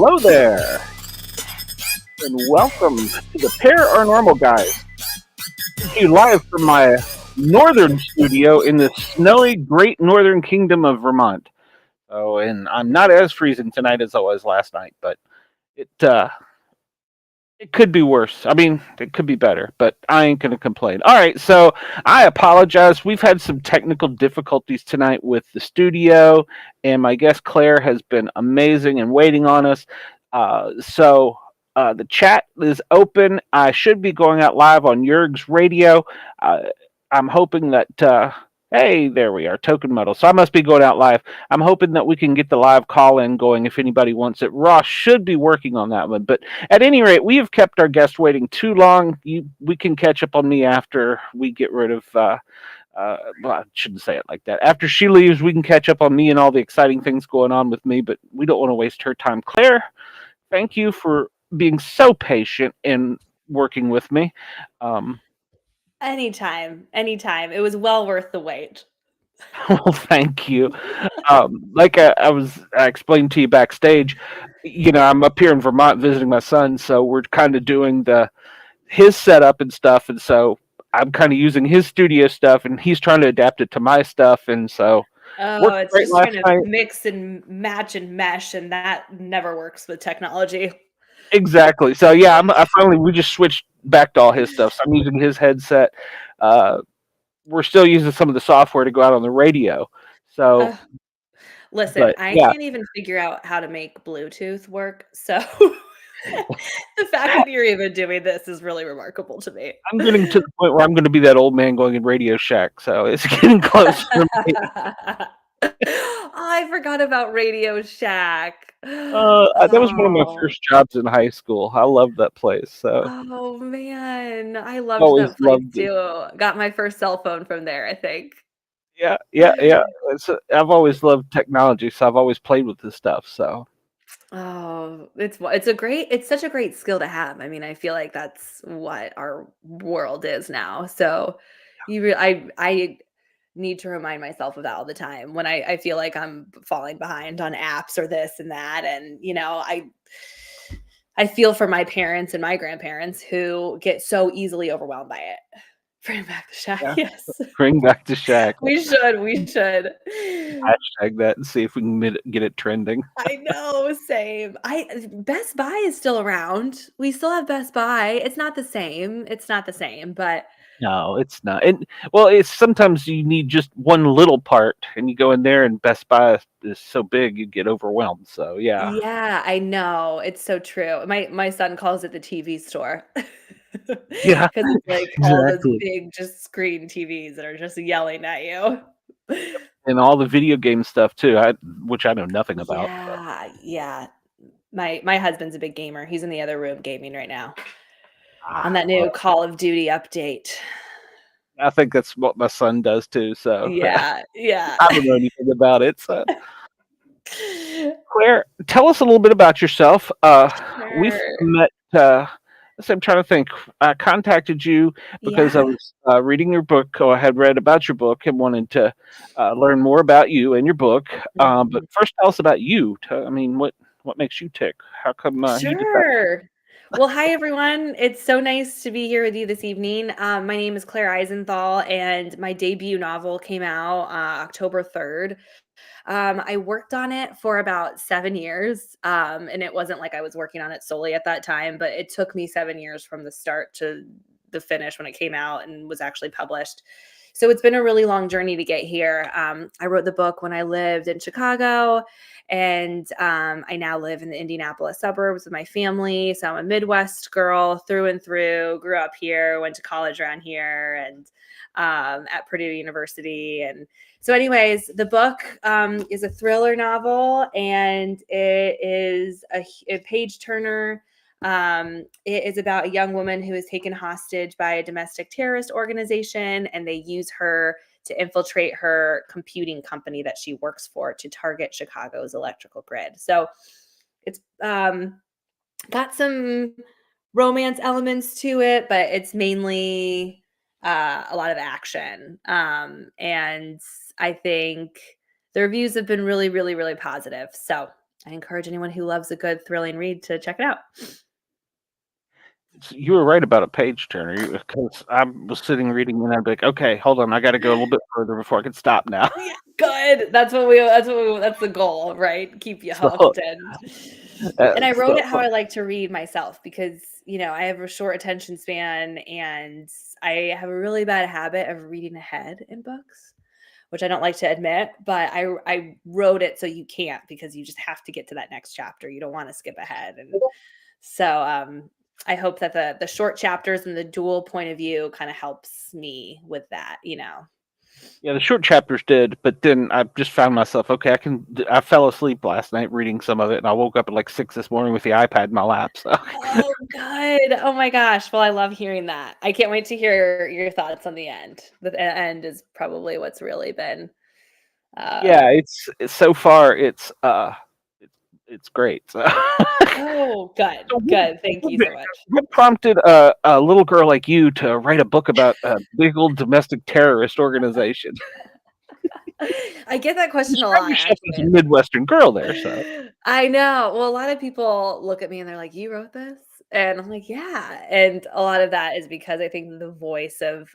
Hello there, and welcome to the Paranormal Guys. Coming to you live from my northern studio in the snowy Great Northern Kingdom of Vermont. Oh, and I'm not as freezing tonight as I was last night, but it it could be worse. I mean, it could be better, but I ain't gonna complain. All right, so I apologize. We've had some technical difficulties tonight with the studio, and my guest Claire has been amazing and waiting on us. The chat is open. I should be going out live on Yerg's radio. Uh, I'm hoping that. Hey, there we are, token metal. So I must be going out live. I'm hoping that we can get the live call in going if anybody wants it. Ross should be working on that one, but at any rate, we have kept our guest waiting too long. We can catch up on me after we get rid of. Well, I shouldn't say it like that. After she leaves, we can catch up on me and all the exciting things going on with me. But we don't want to waste her time. Claire, thank you for being so patient and working with me. Anytime. It was well worth the wait. Well, thank you. I explained to you backstage, I'm up here in Vermont visiting my son, so we're kind of doing his setup and stuff, and so I'm kind of using his studio stuff, and he's trying to adapt it to my stuff, and so Oh, worked it's great just last trying to night. mix and match and mesh, and that never works with technology. Exactly. So yeah, we just switched back to all his stuff. So I'm using his headset. Uh, we're still using some of the software to go out on the radio. So, Listen, but I yeah, can't even figure out how to make Bluetooth work, so the fact that you're even doing this is really remarkable to me. I'm getting to the point where I'm going to be that old man going in Radio Shack. So it's getting close for me. Oh, I forgot about Radio Shack. That was one of my Oh. first jobs in high school. I loved that place. So Oh, man. I loved always that place loved it. too. Got my first cell phone from there, I think. Yeah, yeah, yeah. I've always loved technology, so I've always played with this stuff. So Oh, it's such a great skill to have. I mean, I feel like that's what our world is now. So I need to remind myself of that all the time when I feel like I'm falling behind on apps or this and that. And, I feel for my parents and my grandparents who get so easily overwhelmed by it. Bring back the shack. yeah, Yes. bring back the Shack. We should. Hashtag that and see if we can get it trending. I know, same. I Best Buy is still around. We still have Best Buy. It's not the same. It's not the same, but No, it's not. And well, it's sometimes you need just one little part, and you go in there, and Best Buy is so big you get overwhelmed. So yeah, yeah, I know. It's so true. My son calls it the TV store. yeah, Because it's like all those exactly. big just screen TVs that are just yelling at you. And all the video game stuff too, which I know nothing about. But Yeah, yeah. My husband's a big gamer. He's in the other room gaming right now on that new well, Call of Duty update. I think that's what my son does too. So Yeah, yeah. I don't know anything about it. So Claire, tell us a little bit about yourself. We've Sure. met. So I'm trying to think. I contacted you because I Yeah. was reading your book, or I had read about your book and wanted to learn more about you and your book. But Mhm. first, tell us about you. I mean, what makes you tick? How come you decided? Sure. Well, hi everyone. It's so nice to be here with you this evening. My name is Claire Isenthal, and my debut novel came out October 3rd. I worked on it for about 7 years, and it wasn't like I was working on it solely at that time, but it took me 7 years from the start to the finish when it came out and was actually published. So it's been a really long journey to get here. I wrote the book when I lived in Chicago, and I now live in the Indianapolis suburbs with my family. So I'm a Midwest girl through and through. Grew up here, went to college around here, and at Purdue University. And so, anyways, the book is a thriller novel, and it is a page turner. It is about a young woman who is taken hostage by a domestic terrorist organization, and they use her to infiltrate her computing company that she works for to target Chicago's electrical grid. So it's got some romance elements to it, but it's mainly a lot of action. And I think the reviews have been really, really, really positive. So I encourage anyone who loves a good thrilling read to check it out. You were right about a page turner because I was sitting reading and I'd be like, okay, hold on, I got to go a little bit further before I can stop now. Yeah, good. That's the goal, right? Keep you So hooked and I that's wrote so it how fun. I like to read myself because, I have a short attention span and I have a really bad habit of reading ahead in books, which I don't like to admit, but I wrote it so you can't because you just have to get to that next chapter. You don't want to skip ahead. And so I hope that the short chapters and the dual point of view kind of helps me with that. Yeah, the short chapters did, but then I just found myself, okay, I fell asleep last night reading some of it, and I woke up at like 6 this morning with the iPad in my lap. So Oh, good. Oh my gosh. Well, I love hearing that. I can't wait to hear your thoughts on the end. The end is probably what's really been uh yeah, it's so far it's it's great. So, oh, good. so Good. Thank you so much. what prompted a little girl like you to write a book about a big old domestic terrorist organization? I get that question a Describe lot, yourself as a actually. Midwestern girl there. So I know. Well, a lot of people look at me and they're like, "You wrote this?" And I'm like, "Yeah." And a lot of that is because I think the voice of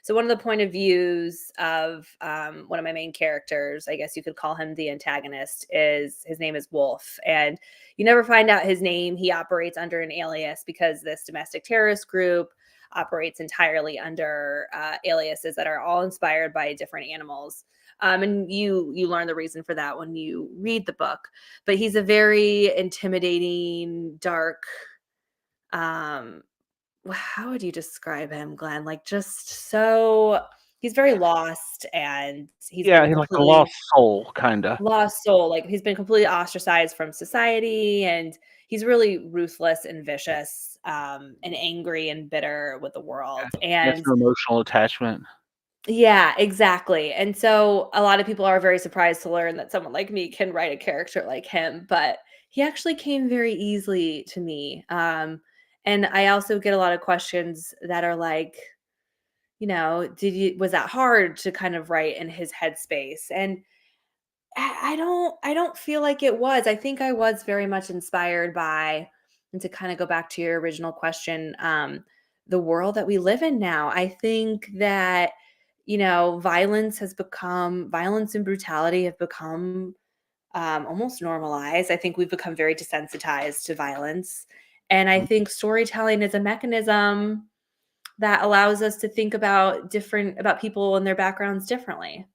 so one of the point of views of one of my main characters, I guess you could call him the antagonist, is his name is Wolf. And you never find out his name. He operates under an alias because this domestic terrorist group operates entirely under aliases that are all inspired by different animals. And you learn the reason for that when you read the book. But he's a very intimidating, dark, um, how would you describe him, Glenn? Like just so he's very lost and he's yeah, been he's like a completely lost soul, kind of. lost soul. Like he's been completely ostracized from society and he's really ruthless and vicious, and angry and bitter with the world. That's And an emotional attachment. yeah, exactly. And so a lot of people are very surprised to learn that someone like me can write a character like him, but he actually came very easily to me. And I also get a lot of questions that are like, was that hard to kind of write in his headspace? And I don't feel like it was. I think I was very much inspired by, and to kind of go back to your original question, the world that we live in now. I think that, violence and brutality have become almost normalized. I think we've become very desensitized to violence. And I Mhm. think storytelling is a mechanism that allows us to think about people and their backgrounds differently.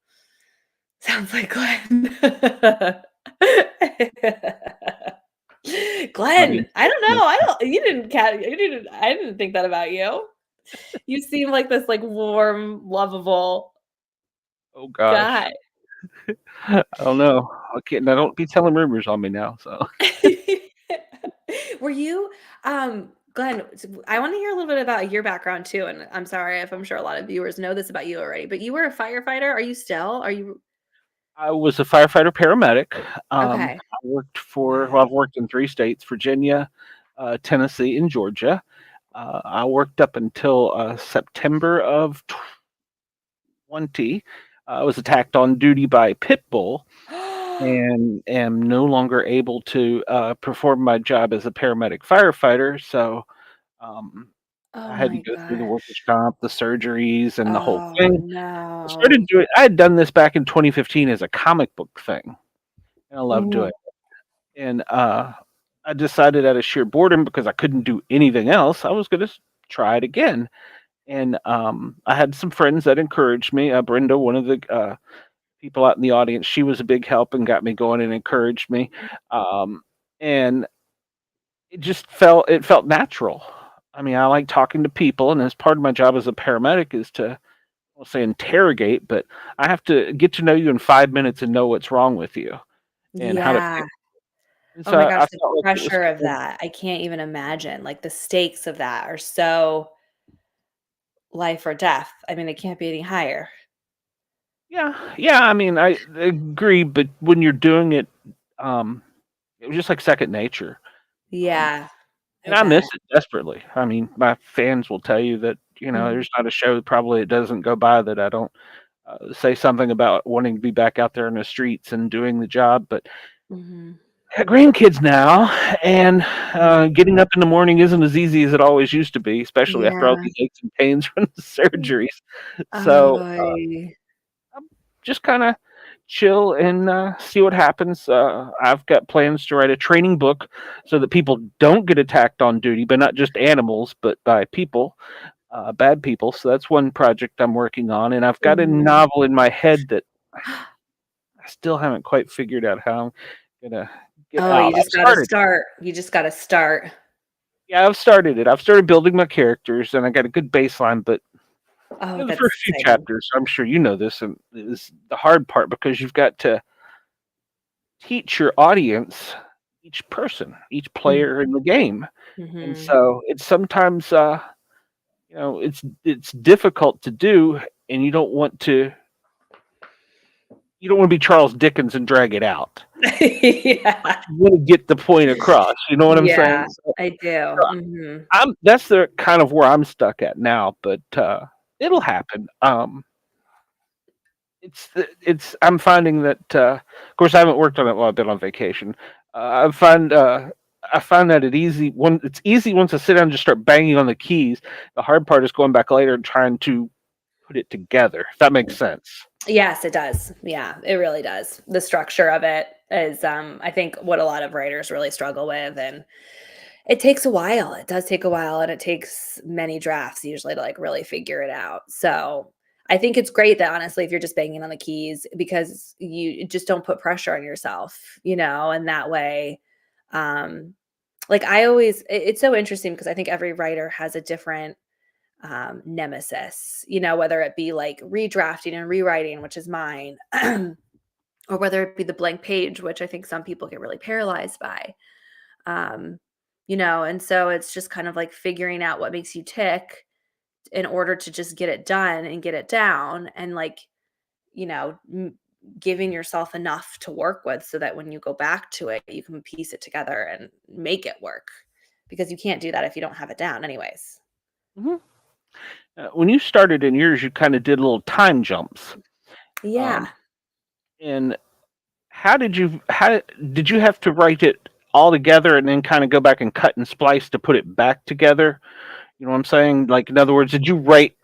Sounds like Glenn. Funny. Glenn, I don't know, I don't you didn't I didn't think that about you. You seem like this, like, warm, lovable Oh gosh, guy. I don't know. Okay, now don't be telling rumors on me now. So Were you, Glenn, I wanna hear a little bit about your background too, and I'm sorry if I'm sure a lot of viewers know this about you already, but you were a firefighter? Are you still? Are you I was a firefighter paramedic. okay. Well, Wow. I've worked in 3 states: Virginia, Tennessee, and Georgia. I worked up until September of 20. I was attacked on duty by a pit bull and am no longer able to perform my job as a paramedic firefighter. So um, Oh I had to my go through the workers' gosh. comp, the surgeries, and the whole Oh, thing. no. I had done this back in 2015 as a comic book thing, and I loved doing Ooh. it. And I decided out of sheer boredom, because I couldn't do anything else, I was going to try it again. And I had some friends that encouraged me. Brenda, one of the people out in the audience, she was a big help and got me going and encouraged me. Um, and it felt natural. I mean, I like talking to people, and as part of my job as a paramedic is to, I'll say interrogate, but I have to get to know you in 5 minutes and know what's wrong with you and how to Yeah. fix it. And Oh so my I gosh, the felt like it was pressure of kind of, that, I can't even imagine, like, the stakes of that are so life or death. I mean, it can't be any higher. yeah, yeah. I mean, I agree, but when you're doing it, um, it was just like second nature. Um, Yeah, I and I miss bet. it desperately. I mean, my fans will tell you that, Mhm, there's not a show probably it doesn't go by that I don't say something about wanting to be back out there in the streets and doing the job. But mhm. got grandkids now, and getting Mhm. up in the morning isn't as easy as it always used to be, especially after all Yeah. these aches and pains from the surgeries. So Oy. I'm just kind of chill and see what happens. I've got plans to write a training book so that people don't get attacked on duty, but not just animals, but by people, bad people. So that's one project I'm working on, and I've got a Mhm. novel in my head that I still haven't quite figured out how I'm gonna get Oh, out. you I've just gotta started. start. You just gotta start. Yeah, I've started it. I've started building my characters, and I got a good baseline. But Oh, the that's first few exciting. chapters, I'm sure you know this, and is the hard part because you've got to teach your audience, each person, each Mm, player in the game, and mhm. so it's sometimes it's difficult to do, and you don't want to be Charles Dickens and drag it out. But Yeah. you want to get the point across. You know what I'm saying? Yeah, I do. So Mhm. I'm that's the kind of where I'm stuck at now, but it'll happen. It's I'm finding that of course I haven't worked on it while I've been on vacation. I find that it's easy once I sit down and just start banging on the keys. The hard part is going back later and trying to put it together. If that makes sense. Yes, it does. Yeah, it really does. The structure of it is, I think, what a lot of writers really struggle with, and it takes a while. It does take a while, and it takes many drafts usually to, like, really figure it out. So, I think it's great that honestly, if you're just banging on the keys because you just don't put pressure on yourself, and that way, um, like, it's so interesting because I think every writer has a different nemesis, whether it be like redrafting and rewriting, which is mine, or whether it be the blank page, which I think some people get really paralyzed by. Um, and so it's just kind of like figuring out what makes you tick in order to just get it done and get it down and like, you know, m- giving yourself enough to work with so that when you go back to it, you can piece it together and make it work because you can't do that if you don't have it down, anyways. Hmm. When you started in yours, you kind of did little time jumps. Yeah. Um, and how did you have to write it all together and then kind of go back and cut and splice to put it back together? You know what I'm saying? Like, in other words, did you write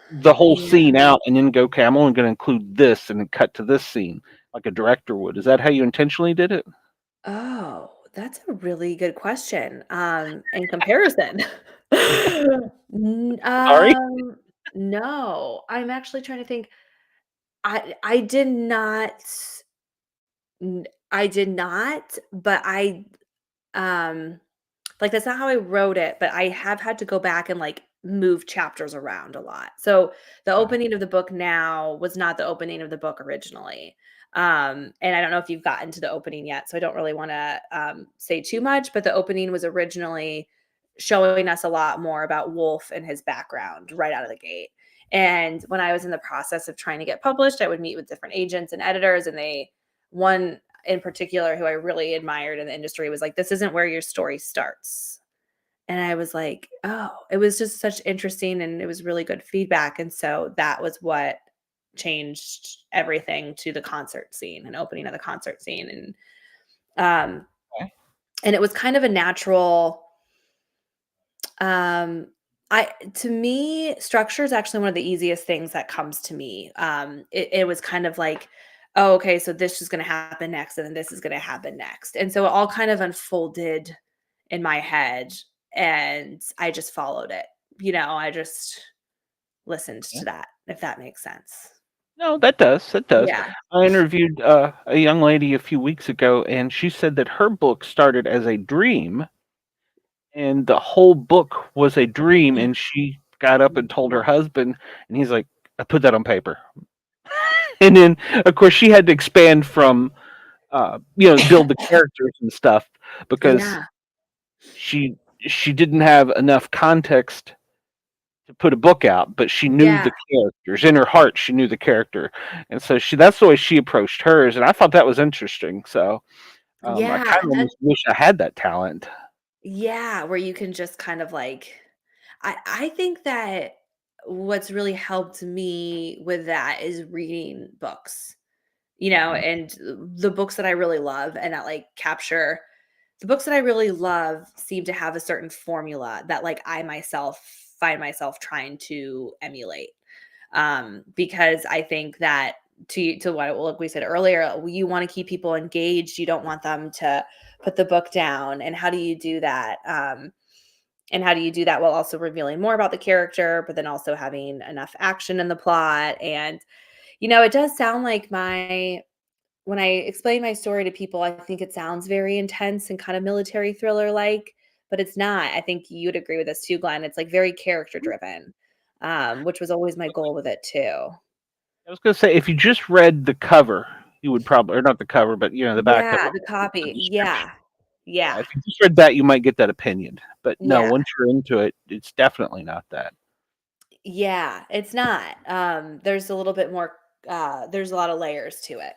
the whole Yeah. scene out and then go, okay, I'm only going to include this and then cut to this scene like a director would? Is that how you intentionally did it? Oh, that's a really good question, in comparison. N Sorry. no, I'm actually trying to think. I did not I did not, but um like, that's not how I wrote it, but I have had to go back and, like, move chapters around a lot. So, the Okay. opening of the book now was not the opening of the book originally. And I don't know if you've gotten to the opening yet, so I don't really wanna, say too much, but the opening was originally showing us a lot more about Wolf and his background right out of the gate. And when I was in the process of trying to get published, I would meet with different agents and editors, and one in particular who I really admired in the industry was like, "This isn't where your story starts." And I was like, "Oh," it was just such interesting and it was really good feedback. And so that was what changed everything to the concert scene and opening of the concert scene. Um, Okay. and it was kind of a natural um I to me, structure is actually one of the easiest things that comes to me. It was kind of like, oh, okay, so this is going to happen next, and then this is going to happen next, and so it all kind of unfolded in my head, and I just followed it. I just listened Yeah. to that, if that makes sense. No, that does. That does. Yeah. I interviewed a young lady a few weeks ago, and she said that her book started as a dream, and the whole book was a dream. And she got up and told her husband, and he's like, "I put that on paper." And then, of course, she had to expand from, build the characters and stuff because Yeah. she didn't have enough context to put a book out, but she knew Yeah. the characters in her heart. She knew the character, and so that's the way she approached hers, and I thought that was interesting. So I Yeah. kind of almost wish I had that talent. Yeah, where you can just kind of like I think that what's really helped me with that is reading books. Mhm. and the books that I really love and that like capture the books that I really love seem to have a certain formula that like I myself find myself trying to emulate. Because I think that to what like we said earlier, you want to keep people engaged. You don't want them to put the book down. And how do you do that? And how do you do that while also revealing more about the character, but then also having enough action in the plot? And it does sound like my when I explain my story to people, I think it sounds very intense and kind of military thriller like, but it's not. I think you'd agree with this too, Glenn. It's like very character driven, which was always my goal with it too. I was gonna say if you just read the cover, you would probably, or not the cover, but the back of Yeah, it, the the copy. description. Yeah. Yeah, Yeah. if you just read that, you might get that opinion. But no, Yeah. once you're into it, it's definitely not that. Yeah. It's not. There's a little bit more there's a lot of layers to it.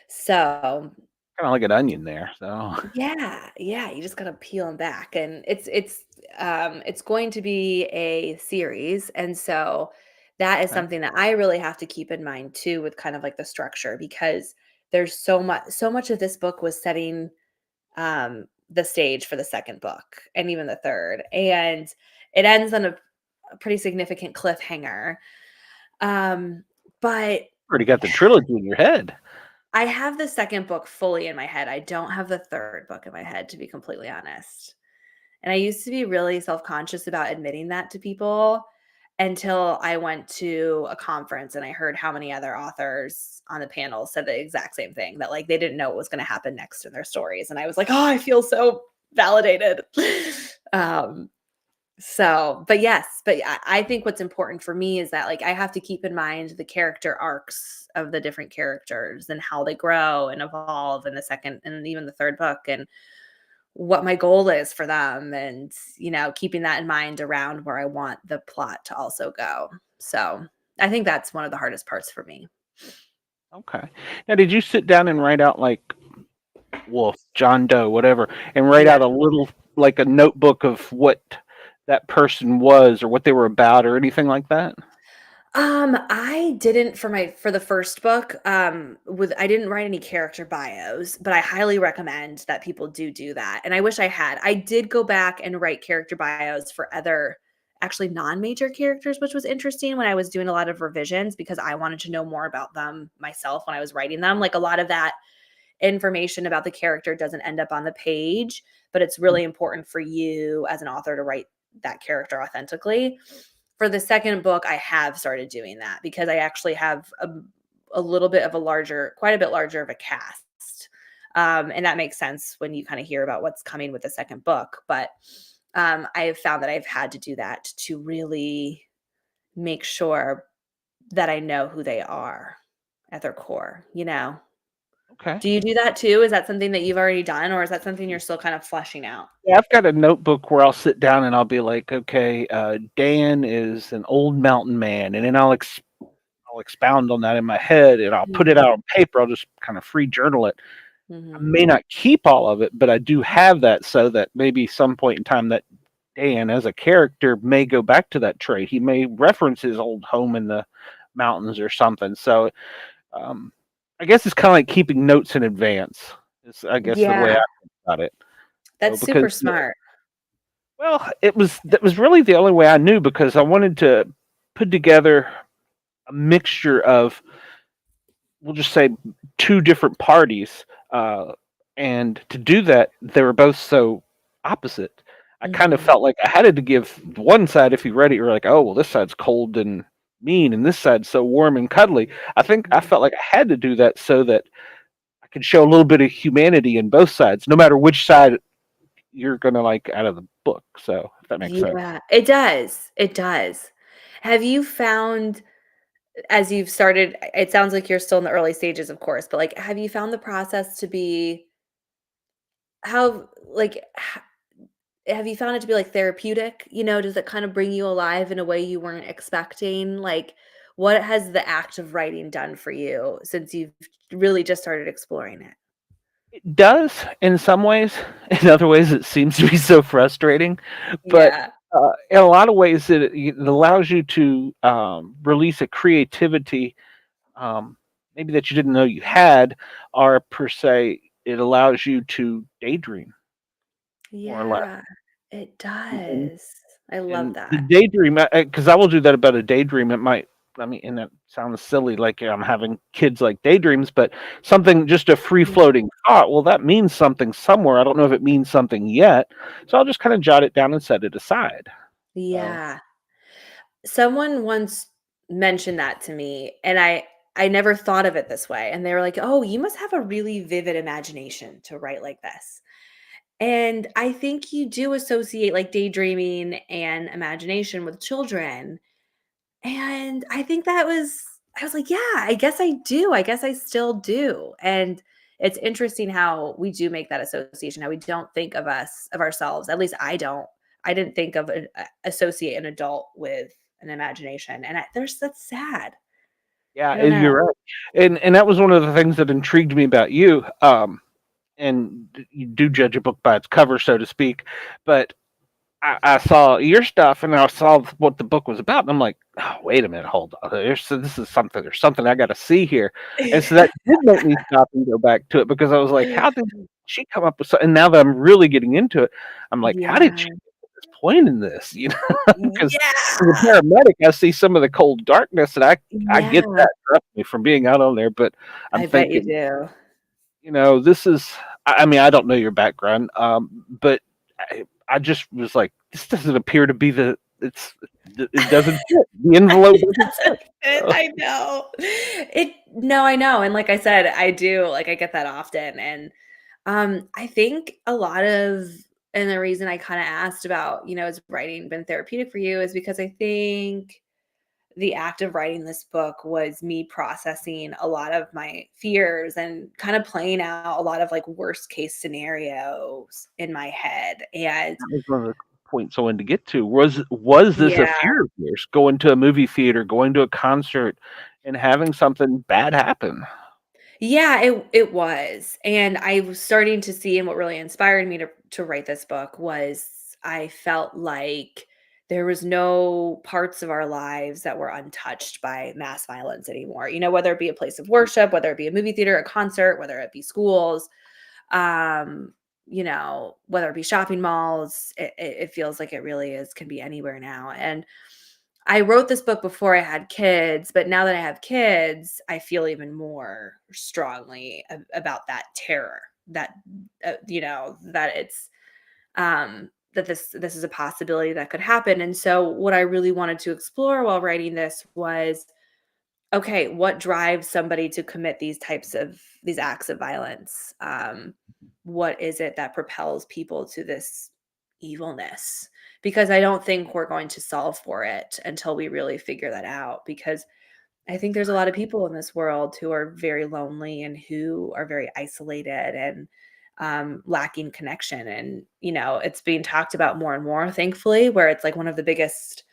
So Kind of like an onion there. So yeah, yeah, you just gotta peel them back, and it's going to be a series, and so that is okay. something that I really have to keep in mind too with kind of like the structure because there's so much of this book was setting the stage for the second book and even the third, and it ends on a pretty significant cliffhanger. Um, but Already got the trilogy in your head. I have the second book fully in my head. I don't have the third book in my head, to be completely honest. And I used to be really self-conscious about admitting that to people until I went to a conference and I heard how many other authors on the panel said the exact same thing, that like they didn't know what was going to happen next in their stories. And I was like, oh, I feel so validated. um, but yes, but I think what's important for me is that like I have to keep in mind the character arcs of the different characters and how they grow and evolve in the second and even the third book, and what my goal is for them, and keeping that in mind around where I want the plot to also go. So I think that's one of the hardest parts for me. Okay. Now, did you sit down and write out like Wolf, John Doe, whatever, and write Yeah. out a little, like a notebook of what that person was or what they were about or anything like that? I didn't for the first book. With I didn't write any character bios, but I highly recommend that people do that. And I wish I had. I did go back and write character bios for other actually non-major characters, which was interesting when I was doing a lot of revisions because I wanted to know more about them myself when I was writing them. Like a lot of that information about the character doesn't end up on the page, but it's really important for you as an author to write that character authentically. For the second book, I have started doing that because I actually have a little bit of a larger, quite a bit larger of a cast. And that makes sense when you kind of hear about what's coming with the second book. But I have found that I've had to do that to really make sure that I know who they are at their core. Okay. Do you do that too? Is that something that you've already done, or is that something you're still kind of fleshing out? Yeah, I've got a notebook where I'll sit down and I'll be like, okay, Dan is an old mountain man, and then I'll expound on that in my head and I'll put it Mhm, out on paper. I'll just kind of free journal it. I mhm. may not keep all of it, but I do have that so that maybe some point in time that Dan as a character may go back to that trait. He may reference his old home in the mountains or something. So um, I guess it's kind of like keeping notes in advance. Is I guess the way I Yeah, think about it. So that's because super smart. well, that was really the only way I knew because I wanted to put together a mixture of, we'll just say, two different parties, and to do that, they were both so opposite. I kind of Mhm. felt like I had to give one side. If you read it, you're like, oh well, this side's cold and mean, and this side's so warm and cuddly. I think I Mhm. felt like I had to do that so that I could show a little bit of humanity in both sides, no matter which side you're gonna like out of the book. So if that makes sense. Yeah, it does, it does. Have you found as you've started it sounds like you're still in the early stages, of course, but, like, have you found the process to be how like, have you found it to be, like, therapeutic? Does it kind of bring you alive in a way you weren't expecting? Like, what has the act of writing done for you since you've really just started exploring it? It does in some ways. In other ways, it seems to be so frustrating. But Yeah. in a lot of ways, it allows you to release a creativity. Um, maybe that you didn't know you had are per se, it allows you to daydream more or less. Yeah, it And does. I love and the that. daydream, because I will do that about a daydream. It might, I mean, and it sounds silly, like I'm having kids like daydreams, but something just a free Yeah. floating thought. Well, that means something somewhere. I don't know if it means something yet, so I'll just kind of jot it down and set it aside. So Yeah. Someone once mentioned that to me, and I never thought of it this way, and they were like, "Oh, you must have a really vivid imagination to write like this." And I think you do associate, like, daydreaming and imagination with children, and I think I was like, "Yeah, I guess I do. I guess I still do." And it's interesting how we do make that association, how we don't think of ourselves, at least I don't. I didn't think of associate an adult with an imagination, and that's sad. yeah, I don't know. you're right, and that was one of the things that intrigued me about you. And you do judge a book by its cover, so to speak, but I saw your stuff and I saw what the book was about, and I'm like, oh, wait a minute, hold on. This is something. There's something I got to see here, and so that did make me stop and go back to it because I was like, how did she come up with? And now that I'm really getting into it, I'm like, how did she Yeah. get to this point in this? You know, because as a Yeah. paramedic, I see some of the cold darkness, and I get Yeah. that, trust me, from being out on there. But I'm I bet you thinking, do. this is, I mean, I don't know your background, but I just was like, this doesn't appear to be it doesn't fit. The envelope doesn't Doesn't fit, fit. I know. No, I know, and like I said, I do, like, I get that often, and, I think a lot of and the reason I kinda asked about, has writing been therapeutic for you is because I think the act of writing this book was me processing a lot of my fears and kind of playing out a lot of, like, worst case scenarios in my head, and That was one of the points I wanted to get to. Was this a yeah. fear of yours, going to a movie theater, going to a concert, and having something bad happen? Yeah, it was, and I was starting to see and what really inspired me to write this book was I felt like there was no parts of our lives that were untouched by mass violence anymore. Whether it be a place of worship, whether it be a movie theater, a concert, whether it be schools, whether it be shopping malls, it feels like it really is can be anywhere now. And I wrote this book before I had kids, but now that I have kids, I feel even more strongly about that terror that that it's that this is a possibility that could happen. And so what I really wanted to explore while writing this was, okay, what drives somebody to commit these acts of violence? What is it that propels people to this evilness? Because I don't think we're going to solve for it until we really figure that out. Because I think there's a lot of people in this world who are very lonely and who are very isolated and lacking connection. And it's being talked about more and more, thankfully, where it's like one of the biggest.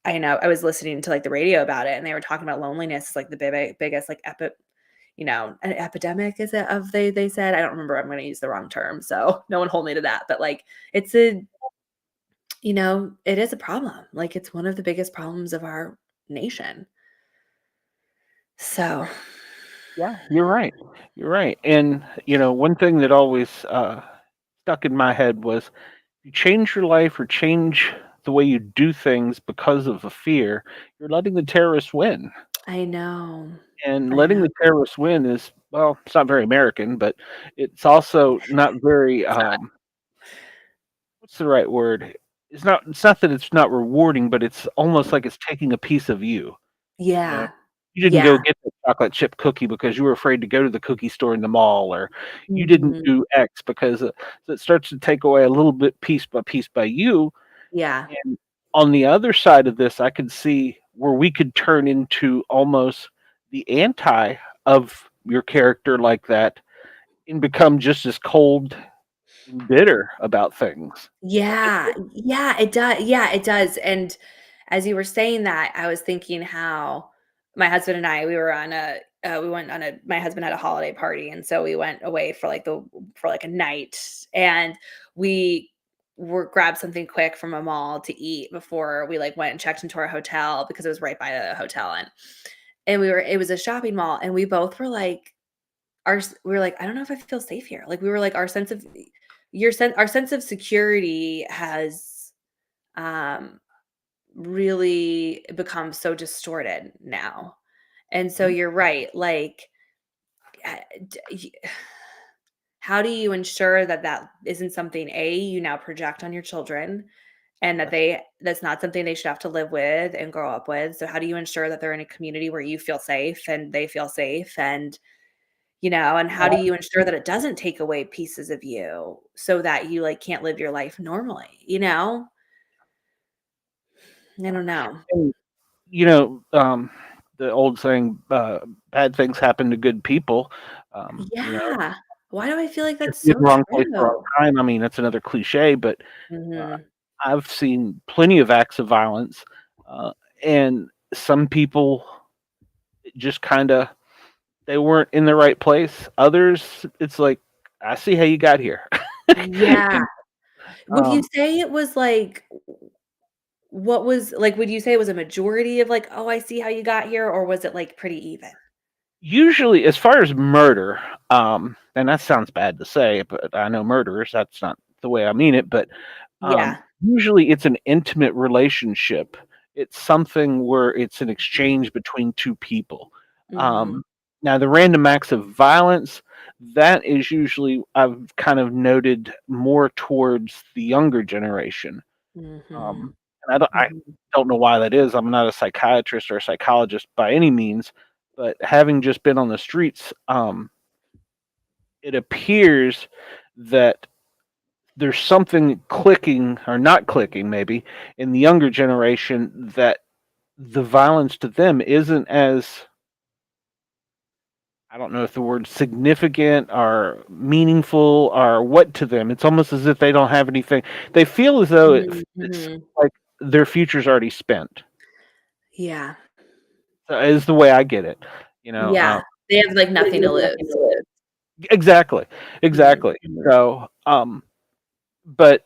I know I was listening to, like, the radio about it, and they were talking about loneliness is, like, the biggest, like, an epidemic, is it, of they said? I don't remember, I'm gonna use the wrong term, so no one hold me to that, but, like, it's it is a problem, like, it's one of the biggest problems of our nation. So Yeah, you're right. You're right. And one thing that always stuck in my head was, you change your life or change the way you do things because of a fear, you're letting the terrorists win. I know. And I letting know. the terrorists win is, well, it's not very American, but it's also not very, what's the right word? It's not that it's not rewarding, but it's almost like it's taking a piece of you. You know, Yeah. you didn't go Yeah. get the chocolate chip cookie because you were afraid to go to the cookie store in the mall, or you didn't Mhm. do X because, so it starts to take away a little bit piece by you. Yeah. And on the other side of this, I could see where we could turn into almost the anti of your character like that and become just as cold and bitter about things. Yeah, yeah, it does, and as you were saying that, I was thinking how my husband and I, we went on a my husband had a holiday party, and so we went away for, like, a night, and we were grabbed something quick from a mall to eat before we, like, went and checked into our hotel because it was right by the hotel, and it was a shopping mall, and we both were like, we were like, "I don't know if I feel safe here." Like, we were like, our sense of security has, um, really become so distorted now. And so Mhm. you're right, like, uh, d y how do you ensure that that isn't something, A, you now project on your children, and that Yes. that's not something they should have to live with and grow up with? So how do you ensure that they're in a community where you feel safe and they feel safe? And, and how do you ensure that it doesn't take away pieces of you so that you, like, can't live your life normally, you know? I don't know. And, you know, the old saying, "Bad things happen to good people." You know, Yeah. Why do I feel like that's just in so wrong place, wrong true? time. I mean, that's another cliche, but uh, Mhm. I've seen plenty of acts of violence, uh, and some people just kinda they weren't in the right place. Others, it's like, "I see how you got here." Yeah. And, Would you um say it was like would you say it was a majority of like, "Oh, I see how you got here," or was it, like, pretty even? Usually, as far as murder, and that sounds bad to say, but I know murderers, that's not the way I mean it, but, Yeah. usually it's an intimate relationship. It's something where it's an Mhm. exchange between 2 people. Mhm. Um, Now the random acts of violence, that is usually I've kind of noted more towards the younger generation. Mhm. Um, and Mhm. I don't know why that is. I'm not a psychiatrist or a psychologist by any means, but having just been on the streets, it appears that there's something clicking or not clicking maybe in the younger generation that the violence to them isn't as I don't know if the word significant or meaningful or what to them. It's almost as if they don't have anything. They feel as though Mhm. it's Mhm. like their future's already spent. Yeah. Is the way I get it, you know, Yeah. They have, like, nothing to lose. exactly, Mhm. exactly. Mhm. So, but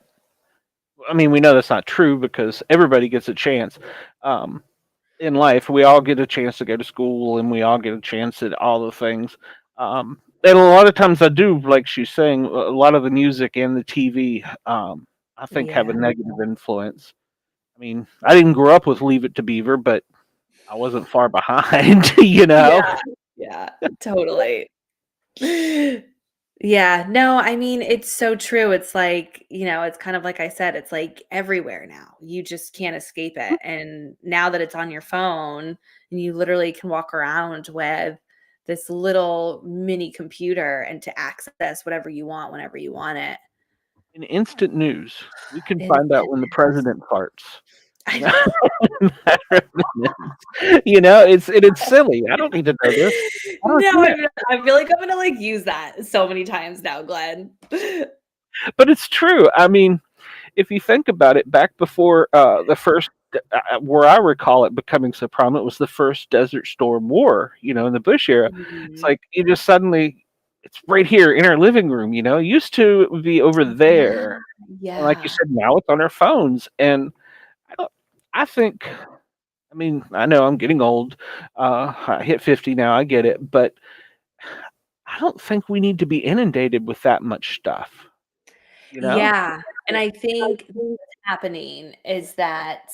I mean, we know that's not true because everybody gets a chance, um, in life. We all get a chance to go to school, and we all get a chance at all the things, and a lot of times I do, like she's saying, a lot of the music and the TV, I think have a Yeah. negative influence. I mean, I didn't grow up with Leave It to Beaver, but I wasn't far behind, you know? Yeah. Yeah. Totally. Yeah, no, I mean, it's so true. It's like, it's kind of like I said, it's like everywhere now. You just can't escape it. And now that it's on your phone and you literally can walk around with this little mini computer and to access whatever you want whenever you want it. In instant news, we can find out Instant when the news. president farts, I you know. know? It's silly. I don't need to know this. I don't No, care. I feel like I'm gonna like use that so many times now, Glenn. But it's true. I mean, if you think about it, back before, the first where I recall it becoming so prominent was the first Desert Storm war, in the Bush era. It's Mhm. like you just suddenly it's right here in our living room, Used to it would be over Yeah, there, and like you yeah. said, now it's on our phones, and I don't I think I mean, I know I'm getting old, I hit 50 now, I get it, but I don't think we need to be inundated with that much stuff, you know? Yeah, and I think what's happening is that,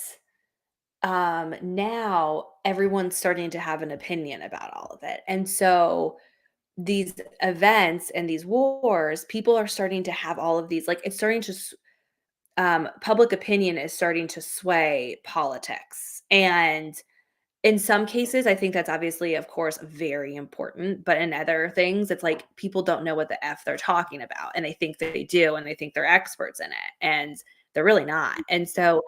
now everyone's starting to have an opinion about all of it, and so these events and these wars, people are starting to have all of these, like, it's starting to public opinion is starting to sway politics, and in some cases, I think that's obviously, of course, very important, but in other things, it's like people don't know what the F they're talking about, and they think that they do, and they think they're experts in it, and they're really not. And so,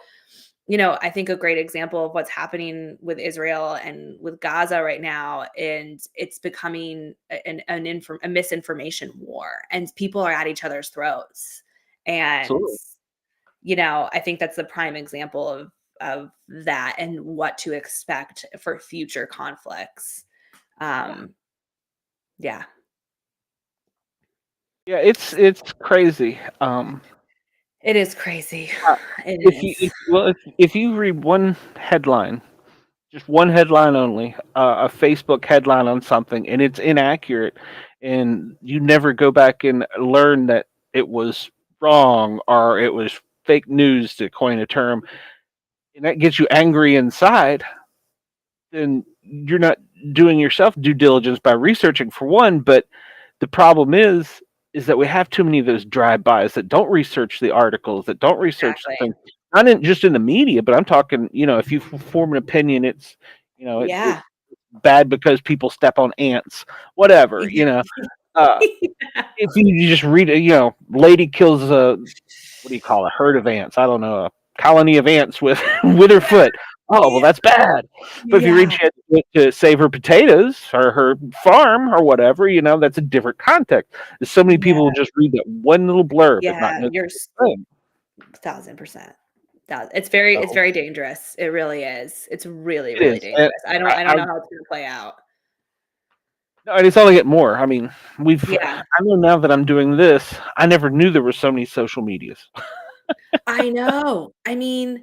I think a great example of what's happening with Israel and with Gaza right now, and it's becoming a misinformation war, and people are at each other's throats. And Absolutely. I think that's the prime example of that and what to expect for future conflicts. Um, yeah, Yeah, it's crazy, it is crazy. uh, It if is. you if you read one headline, just one headline only, a Facebook headline on something, and it's inaccurate, and you never go back and learn that it was wrong or it was fake news, to coin a term, and that gets you angry inside, then you're not doing yourself due diligence by researching for one. But the problem is that we have too many of those drive-bys that don't research the articles, that don't research the Exactly. things, not in, just in the media, but I'm talking, if you form an opinion, it's Yeah. bad because people step on ants, whatever. Uh, Yeah. if you just read, lady kills a, what do you call, a herd of ants? I don't know, a colony of ants with with her foot. Oh well, Yeah. that's bad. But if you read Yeah. she had to do it to save her potatoes or her farm or whatever, that's a different context. There's so many Yeah. people who just read that one little blurb and not Yeah. know You're the thing. 1000%. That it's So very dangerous. It really is. It's really, it really is, and dangerous. I, I don't I know how it's gonna play out. no, and it's only get more. I mean, Yeah. I know now that I'm doing this. I never knew there were so many social medias. I know. I mean,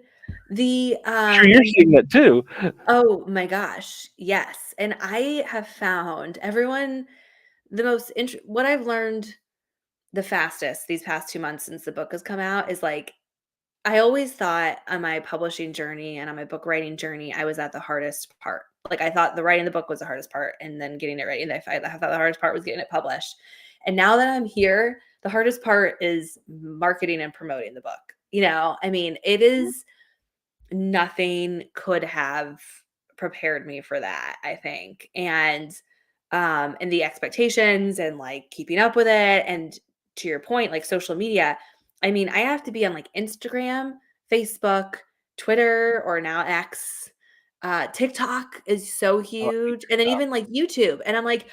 the, Sure, you're seeing that too. oh my gosh, yes, and I have found everyone the most what I've learned the fastest these past 2 months since the book has come out is, like, I always thought on my publishing journey and on my book writing journey, I was at the hardest part. Like, I thought the writing the book was the hardest part and then getting it ready, and I thought the hardest part was getting it published. And now that I'm here, the hardest part is marketing and promoting the book. I mean, it is nothing could have prepared me for that, I think. And the expectations and like keeping up with it and to your point, like social media, I mean, I have to be on like Instagram, Facebook, Twitter, or now X. TikTok is so I like huge. And then TikTok. even like YouTube. And I'm like,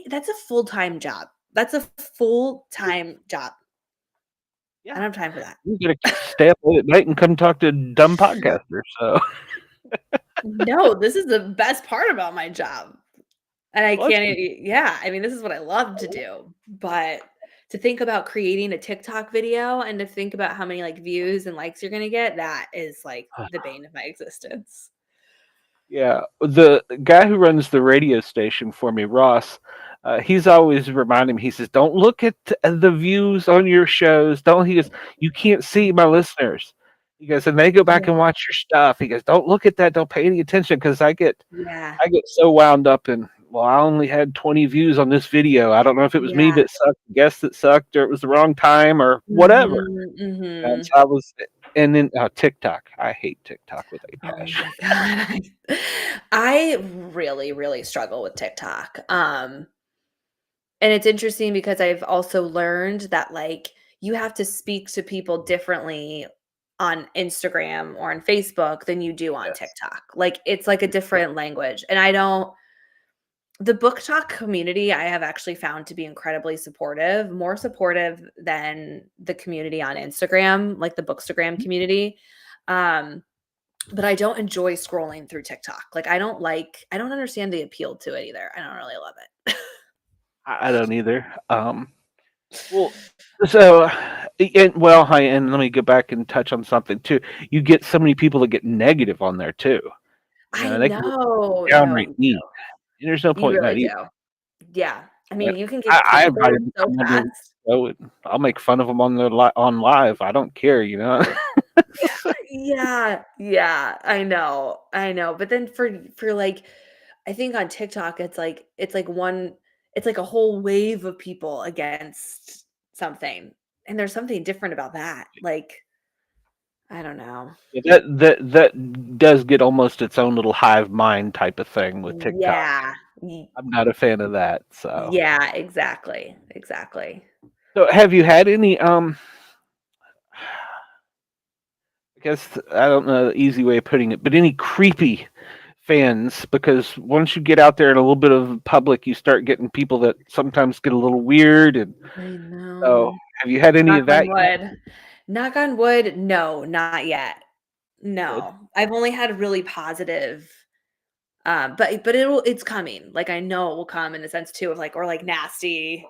that's a full-time job. That's a full-time job. I Yeah, don't have time for that. you gotta stay up late at night and come talk to dumb podcasters. So, No, this is the best part about my job. And I well, that's can't good. yeah, I mean, this is what I love to do, but to think about creating a TikTok video and to think about how many, like, views and likes you're gonna get, that is, like, the bane of my existence. Yeah, the guy who runs the radio station for me, Ross, he's always reminding me. He says, "Don't look at the views on your shows. Don't." He goes, "You can't see my listeners." He goes, "And they go back and Yeah, watch your stuff." He goes, "Don't look at that. Don't pay any attention because yeah, I get so wound up in. Well, I only had 20 views on this video. I don't know if it was me yeah. that sucked, guest that sucked, or it was the wrong time, or whatever." Mhm, And mhm. so I was, and then TikTok. I hate TikTok with a Oh passion. my god. I really, really struggle with TikTok, and it's interesting because I've also learned that, like, you have to speak to people differently on Instagram or on Facebook than you do on Yes. TikTok. Like, it's like a different language, and I don't the book talk community I have actually found to be incredibly supportive, more supportive than the community on Instagram, like the Bookstagram community. Um, but I don't enjoy scrolling through TikTok. Like, I don't understand the appeal to it either. I don't really love it. I don't either. Well, so, and let me go back and touch on something too. You get so many people that get negative on there too. I They can get know. No, downright you mean, and there's no You point in that really either. do. Yeah. I But mean, you can I, get I invite canceled them to so come under the fast. show, and I'll make fun of them on on live. I don't care. Yeah, yeah, I know, but then for, like I think on TikTok, it's like a whole wave of people against something, and there's something different about that, like, I don't know. Yeah, that does get almost its own little hive mind type of thing with TikTok. Yeah. Ye I'm not a fan of that. So, yeah, exactly, exactly. have you had any I guess I don't know the easy way of putting it, but any creepy fans? Because once you get out there in a little bit of public, you start getting people that sometimes get a little weird. And I so, know. have you had any Knock of on that yet? wood. Knock on wood, no, not yet. Good. No. I've only had really positive, but it's coming. Like, I know it will come in the sense too of like or like nasty,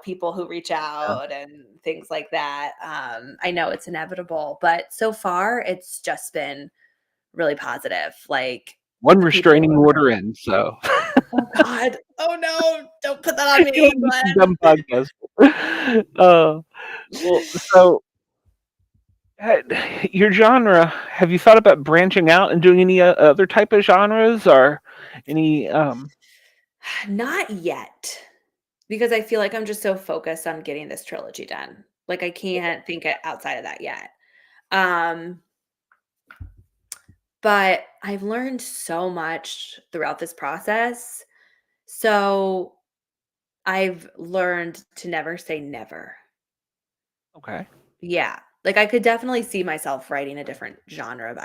people who reach Yeah. out and things like that. I know it's inevitable, but so far it's just been really positive. Like One the people restraining order in, so oh god. Oh no, don't put that on you know, me, just some Glenn. dumb podcast. Uh, well, so your genre, have you thought about branching out and doing any other type of genres or any Not yet. Because I feel like I'm just so focused on getting this trilogy done. Like I can't think it outside of that yet. Um, but I've learned so much throughout this process. So I've learned to never say never. okay. Yeah. Like I could definitely see myself writing a different genre.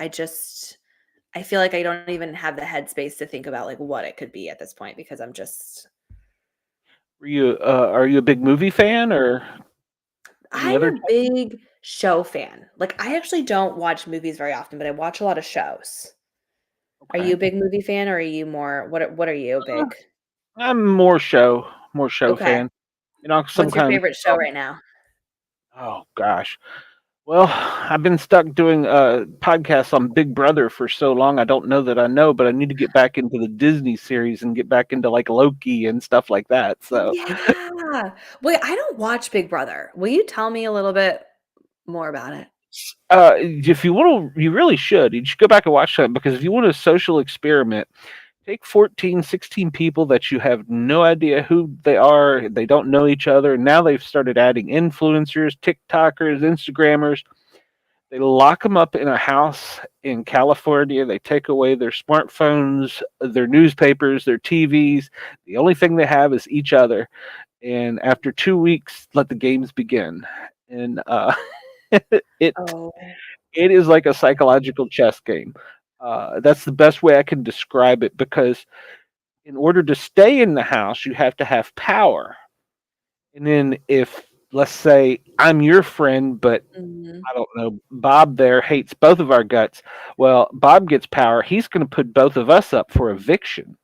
I feel like I don't even have the headspace to think about like what it could be at this point because I'm just Are you a big movie fan or any I'm other a type? big show fan. Like I actually don't watch movies very often, but I watch a lot of shows. Are you Okay. a big movie fan or are you more what are you Uh, big? I'm more show Okay. fan. You know, some What's your kind of favorite show right now? oh gosh. Well, I've been stuck doing podcasts on Big Brother for so long. I don't know that I know, but I need to get back into the Disney series and get back into like Loki and stuff like that. So, Yeah. Wait, I don't watch Big Brother. Will you tell me a little bit more about it? if you want to, you really should. You should go back and watch that because if you want a social experiment, take 14, 16 people that you have no idea who they are. They don't know each other. Now they've started adding influencers, TikTokers, Instagrammers. They lock them up in a house in California. They take away their smartphones, their newspapers, their TVs. The only thing they have is each other. And after 2 weeks, let the games begin. And it Oh. it is like a psychological chess game. That's the best way I can describe it because in order to stay in the house, you have to have power. And then if let's say I'm your friend, but Mhm. I don't know, Bob there hates both of our guts. Well, Bob gets power. He's going to put both of us up for eviction.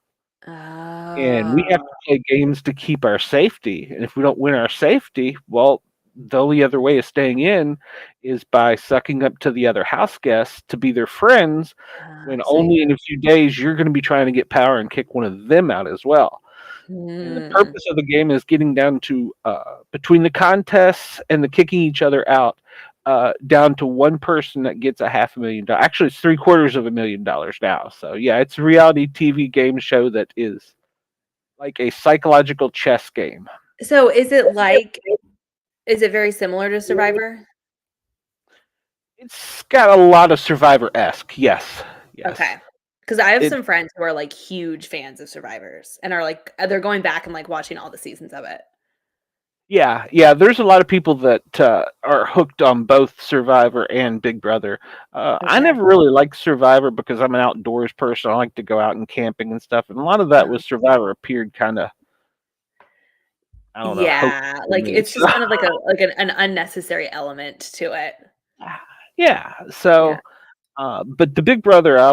And we have Oh. to play games to keep our safety. And if we don't win our safety, well, the only other way of staying in is by sucking up to the other house guests to be their friends when So only in a few days you're going to be trying to get power and kick one of them out as well. And the mm, purpose of the game is getting down to between the contests and the kicking each other out, down to one person that gets $500,000. Actually, it's $750,000 now. So yeah, it's a reality TV game show that is like a psychological chess game. so is it very similar to Survivor? It's got a lot of Survivor esque. Yes, yes. Okay. Because I have It some friends who are, like, huge fans of Survivors and are, like they're going back and, like, watching all the seasons of it. Yeah, yeah. There's a lot of people that are hooked on both Survivor and Big Brother. I Okay. never really liked Survivor because I'm an outdoors person. I like to go out and camping and stuff, and a lot of that Uh-huh. with Survivor appeared kind of, I don't know, hokey Yeah, to like, me. it's So, just kind of like an unnecessary element to it. yeah. Yeah. But the Big Brother, I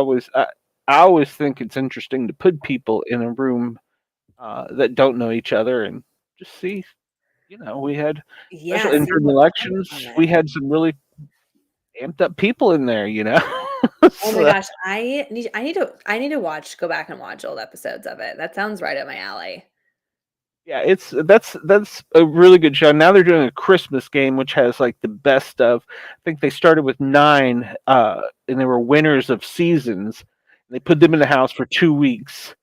always think it's interesting to put people in a room that don't know each other and just see. You know, we had Yeah, especially see during the what comes elections, from we it. had some really amped up people in there, you know? Oh my So, gosh, I need to go back and watch old episodes of it. That sounds right up my alley. yeah, that's a really good show. Now they're doing a Christmas game, which has like the best of. I think they started with 9, and they were winners of seasons. They put them in the house for 2 weeks,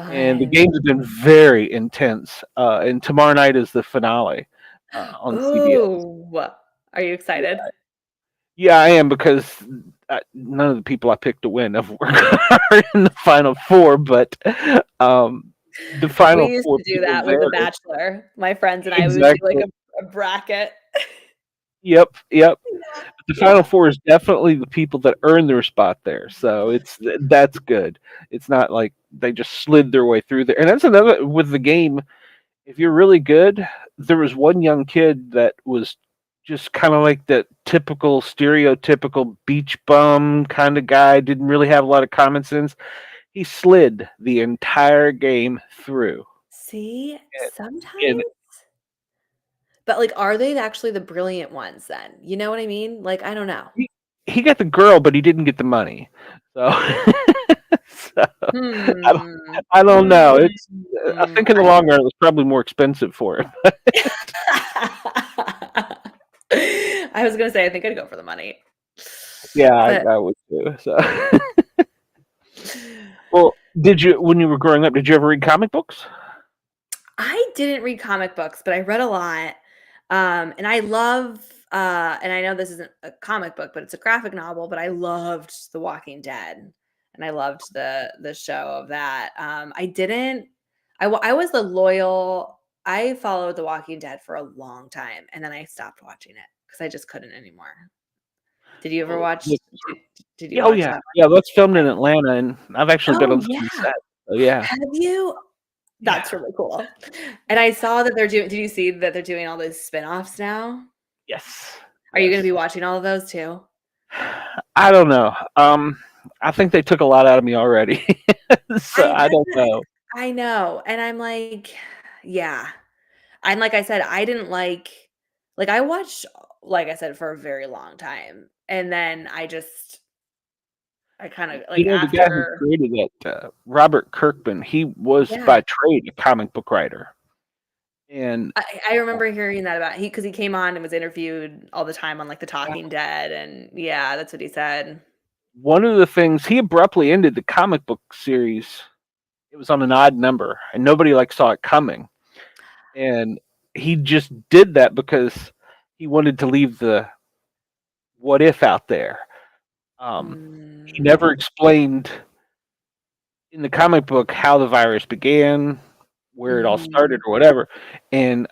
and the Fun. games have been very intense. And tomorrow night is the finale on CBS. Ooh, are you excited? Yeah, I am because none of the people I picked to win are in the final four, but um, the We final used four to do people that with The there. Bachelor. My friends and I, we would do, like, Exactly. a bracket. Yep, yep. Yeah, The final yeah. four is definitely the people that earned their spot there, so that's good. It's not like they just slid their way through there, and that's another with the game. If you're really good, there was one young kid that was just kind of like that typical stereotypical beach bum kind of guy, didn't really have a lot of common sense. He slid the entire game through. See, And sometimes but, like, are they actually the brilliant ones then? You know what I mean? Like, I don't know. he got the girl, but he didn't get the money. So, so I don't, Hmm. I don't know. It's I Hmm. think in the long run it was probably more expensive for him. I was gonna say I think I'd go for the money. Yeah, But I would too. So, well, did you when you were growing up? Did you ever read comic books? I didn't read comic books, but I read a lot. And I love and I know this isn't a comic book, but it's a graphic novel, but I loved The Walking Dead. And I loved the show of that. I didn't I was the loyal I followed The Walking Dead for a long time and then I stopped watching it because I just couldn't anymore. Did you ever Oh, watch did, did you yeah, oh watch yeah, that yeah. That's filmed in Atlanta, and I've actually one? been on Oh some of the yeah. set. So yeah, Have you? That's yeah, really cool. And I saw that they're doing did you see that they're doing all those spinoffs now? yes, Are you gonna yes. be watching all of those too? I don't know. I think they took a lot out of me already, so I I that's don't know. I know, and I'm like, yeah. And like I said, I didn't like I watched, like I said, for a very long time, and then I kinda like The guy who after created it, Robert Kirkman, he was yeah. by trade a comic book writer, and I remember hearing that about because he came on and was interviewed all the time on, like, The uh, Talking Dead, and yeah, that's what he said. one of the things he abruptly ended the comic book series. It was on an odd number, and nobody like saw it coming. And he just did that because he wanted to leave the what if out there. He Mm, never explained in the comic book how the virus began, where it all started, mhm. or whatever. And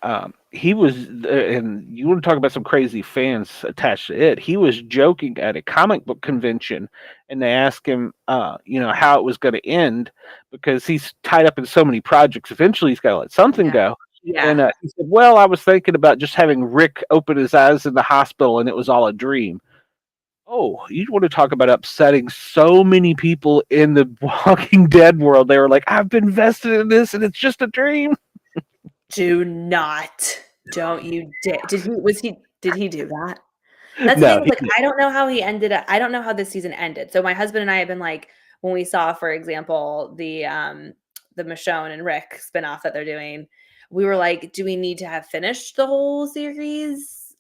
he was, and you want to talk about some crazy fans attached to it. He was joking at a comic book convention, and they asked him, how it was going to end because he's tied up in so many projects. Eventually, he's got to let something Yeah. go. Yeah. And he said, "Well, I was thinking about just having Rick open his eyes in the hospital, and it was all a dream." Oh, you want to talk about upsetting so many people in the Walking Dead world. They were like, "I've been invested in this and it's just a dream." Do not. Don't you dare. Did he do that? That's the No, thing, he like, did. I don't know how he ended up I don't know how this season ended. So my husband and I have been like, when we saw, for example, the Michonne and Rick spinoff that they're doing, we were like, "Do we need to have finished the whole series?"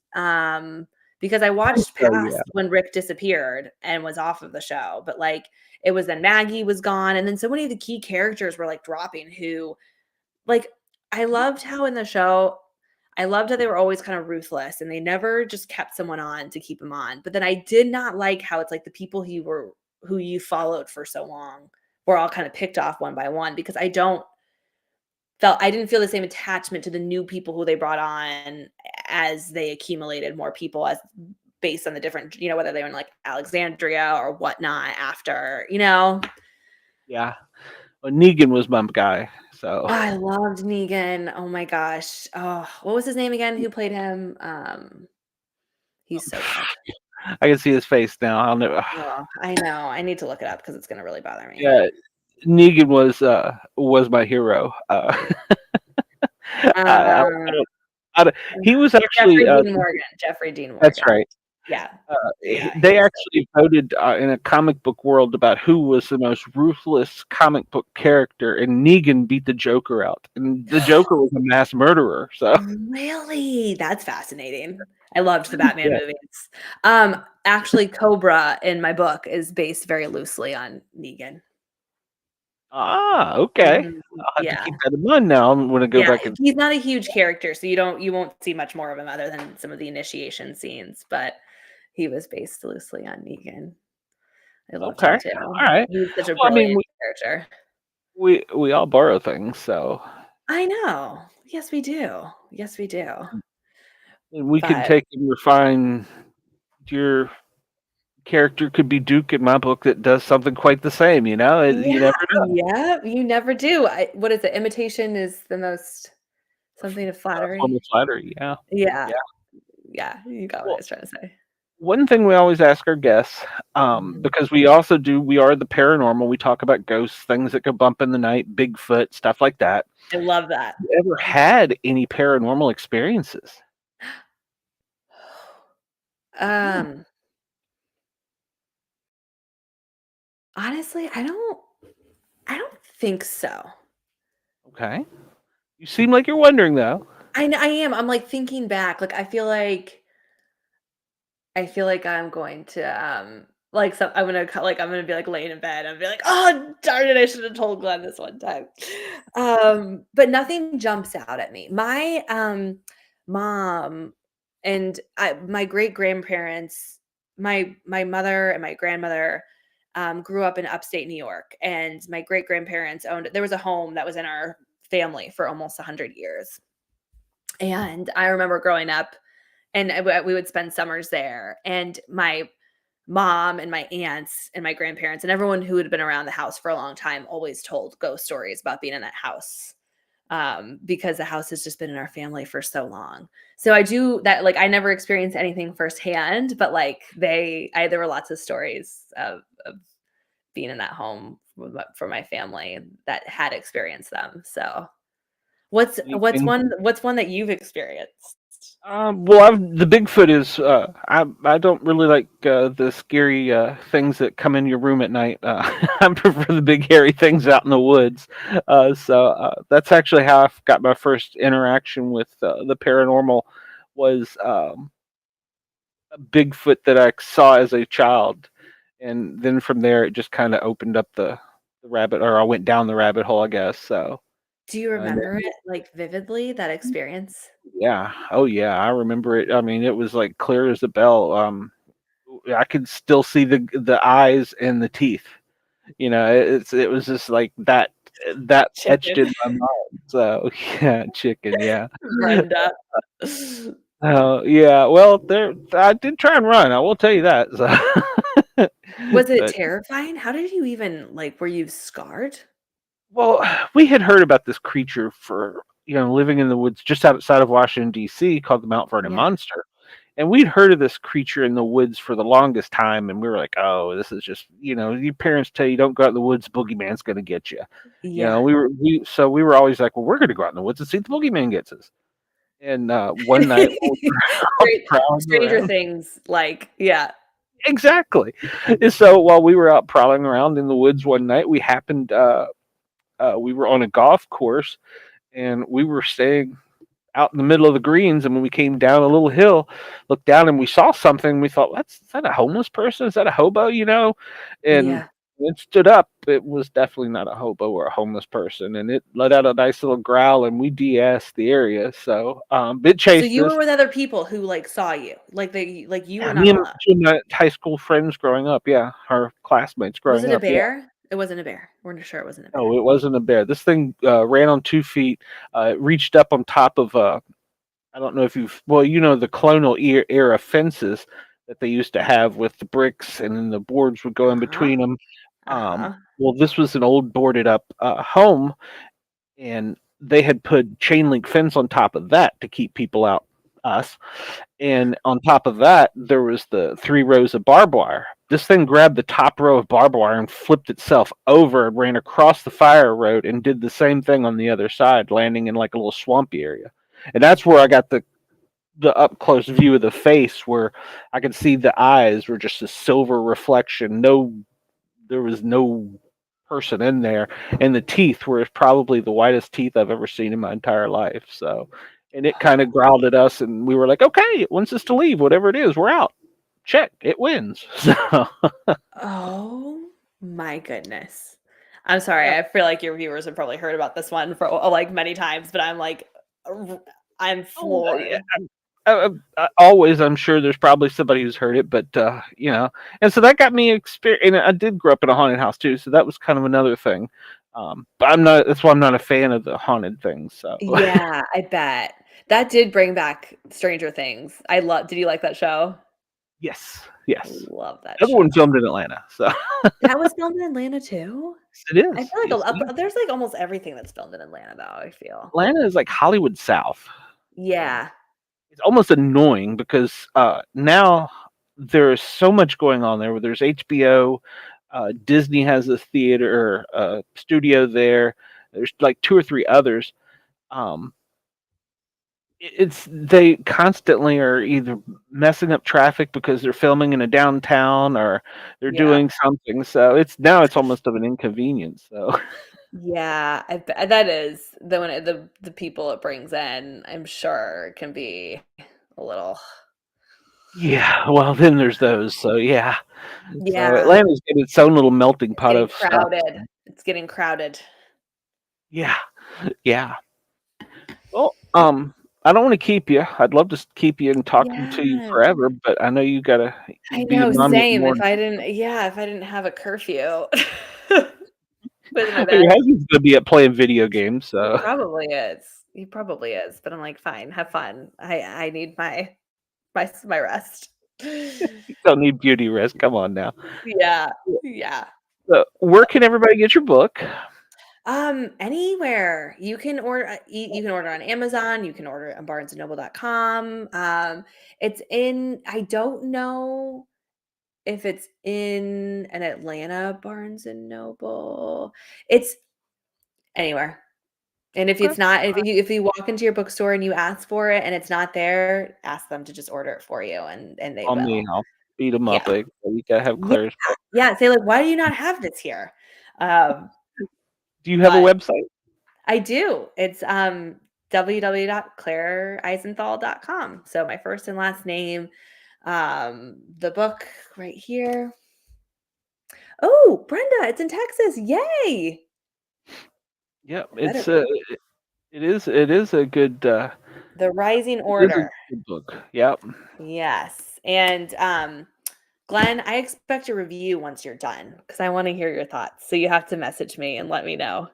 Because I watched So yeah, past when Rick disappeared and was off of the show, but, like, it was then Maggie was gone, and then so many of the key characters were, like, dropping who like, I loved how in the show I loved how they were always kind of ruthless and they never just kept someone on to keep him on. But then I did not like how it's like the people who you followed for so long were all kind of picked off one by one because I didn't feel the same attachment to the new people who they brought on as they accumulated more people as based on the different, whether they were in like Alexandria or whatnot after, yeah. Well, Negan was my guy. So I loved Negan. Oh my gosh. Oh, what was his name again? Who played him? He's so good. I can see his face now. I'll never. Oh, I know. I need to look it up because it's gonna really bother me. Yeah, Negan was my hero. I Um, he was actually. Jeffrey Dean Morgan. Jeffrey Dean That's Morgan. right. Yeah. Yeah, he They was so actually voted in a comic book world about who was the most ruthless comic book character, and Negan beat the Joker out. And the Joker was a mass murderer. So really? That's fascinating. I loved the Batman yeah. movies. Actually, Cobra in my book is based very loosely on Negan. Okay. Mhm. I'll have to Yeah. keep that in mind now. I'm going to go Yeah, back and. he's not a huge character, so you won't see much more of him other than some of the initiation scenes, but he was based loosely on Negan. I loved Okay. him All too. right. He was such a Well, I mean, brilliant character. we all borrow things, so I know. Yes, we do. Yes, we do. and we can But take and refine your character could be Duke in my book that does something quite the same. You yeah, never know. yeah, you never do. What is it? Imitation is the most something of Form flattery. of flattery. Yeah. Yeah, Yeah. yeah, you got what I Well, was trying to say. one thing we always ask our guests, Mhm. because we are the paranormal. We talk about ghosts, things that go bump in the night, Bigfoot, stuff like that. I love that. You ever had any paranormal experiences? Hmm. Um Honestly, I don't think so. Okay. You seem like you're wondering though. I am. I'm, like, thinking back, like, I feel like I'm going to, like, I'm gonna be, like, laying in bed and be like, "Oh, darn it, I should have told Glenn this one time." But nothing jumps out at me. My, mom and my great-grandparents, my mother and my grandmother, grew up in upstate New York, and my great-grandparents owned there was a home that was in our family for almost 100 years, and I remember growing up and we would spend summers there, and my mom and my aunts and my grandparents and everyone who had been around the house for a long time always told ghost stories about being in that house, because the house has just been in our family for so long. So I do that. Like, I never experienced anything firsthand, but like there were lots of stories of being in that home for my family that had experienced them. So what's what's Anything? one what's one that you've experienced? Well, the Bigfoot is. I don't really like the scary things that come in your room at night. I prefer the big hairy things out in the woods. So that's actually how I got my first interaction with the paranormal. Was a Bigfoot that I saw as a child, and then from there it just kind of opened up the rabbit, or I went down the rabbit hole, I guess. So. Do you And remember it, like, vividly, that experience? yeah. Oh, yeah. I remember it. I mean, it was like clear as a bell. I could still see the eyes and the teeth. It was just like that etched Chicken. in my mind. So yeah, chicken. Yeah. Brenda. Oh yeah. Well, there I did try and run. I will tell you that. So, Was it but terrifying? How did you even like, were you scarred? well, we had heard about this creature for living in the woods just outside of Washington D.C. called the Mount Vernon Yeah. Monster. And we'd heard of this creature in the woods for the longest time, and we were like, "Oh, this is just your parents tell you don't go out in the woods, boogeyman's going to get you." Yeah. We were always like, "Well, we're going to go out in the woods and see if the boogeyman gets us." And one night while we were out prowling Stranger around, Things, like, yeah. exactly. And so while we were out prowling around in the woods one night, we were on a golf course, and we were staying out in the middle of the greens, and when we came down a little hill, looked down and we saw something. We thought, is that a homeless person? Is that a hobo? And Yeah. when it stood up, it was definitely not a hobo or a homeless person, and it let out a nice little growl, and we de-asked the area. So it So chased you us. were with other people who, like, saw you? Like, you Yeah, were me not and alone? two of my high school friends growing up. Yeah, our classmates Was growing it a up. Yeah. bear? It wasn't a bear. We're not sure it wasn't a bear. No, it wasn't a bear. This thing ran on 2 feet. It reached up on top of I don't know if the colonial era fences that they used to have with the bricks, and then the boards would go in Uh-huh. between them. Uh-huh. Well, this was an old boarded up home, and they had put chain link fence on top of that to keep people out, us. And on top of that, there was the 3 rows of barbed wire. This thing grabbed the top row of barbed wire and flipped itself over and ran across the fire road and did the same thing on the other side, landing in like a little swampy area. And that's where I got the up close view of the face, where I could see the eyes were just a silver reflection. There was no person in there, and the teeth were probably the whitest teeth I've ever seen in my entire life. So, and it kind of growled at us, and we were like, "Okay, it wants us to leave. Whatever it is, we're out. Check, it wins." So, Oh my goodness. I'm sorry, yeah. I feel like your viewers have probably heard about this one for, like, many times, but I'm, like, r I'm Oh, yeah. floored. Always, I'm sure there's probably somebody who's heard it, but and so that got me experience. And I did grow up in a haunted house too, so that was kind of another thing. But I'm not. That's why I'm not a fan of the haunted things. So Yeah, I bet. That did bring back Stranger Things. Did you like that show? yes, I yes. love that The other show. one filmed in Atlanta, so That was filmed in Atlanta too? yes, it I is. feel like Yes, it is. there's, like, almost everything that's filmed in Atlanta though, I feel. Atlanta is like Hollywood South. Yeah. It's almost annoying because now there's so much going on there. Where there's HBO, Disney has a theater studio there. There's like 2 or 3 others. Um, it's they constantly are either messing up traffic because they're filming in a downtown or they're Yeah. doing something. So it's almost of an inconvenience. So Yeah, that is the people it brings in, I'm sure can be a little. yeah, well then there's those. So yeah, so Yeah, Atlanta's got its own little melting it's pot getting of stuff. crowded. It's getting crowded. Yeah, yeah. Well, I don't want to keep you. I'd love to keep you and talking to you Yeah. forever, but I know you gotta I be a know, mommy in the same. morning. If I didn't have a curfew with my Your bed. husband's gonna be up playing video games, He so probably is. He probably is, but I'm like, "Fine, have fun. I need my rest." you don't need beauty rest. Come on now. Yeah, yeah. So, where can everybody get your book? Anywhere. You can order on Amazon, you can order it on barnesandnoble.com. It's in I don't know if it's in an Atlanta Barnes and Noble. It's anywhere. And if Okay, it's not, if you walk into your bookstore and you ask for it and it's not there, ask them to just order it for you and they call me. will. I'll beat them Yeah. up. You gotta have Yeah. Claire's book. Yeah. Say like, why do you not have this here? Um, Do you have a but website? I do. It's www.claireisenthal.com. So my first and last name. The book right here. Oh, Brenda, it's in Texas. Yay. Yep. Better It's be. it is a good The Rising it is a Order. good book. Yep. Yes. And Glenn, I expect a review once you're done because I want to hear your thoughts. So you have to message me and let me know.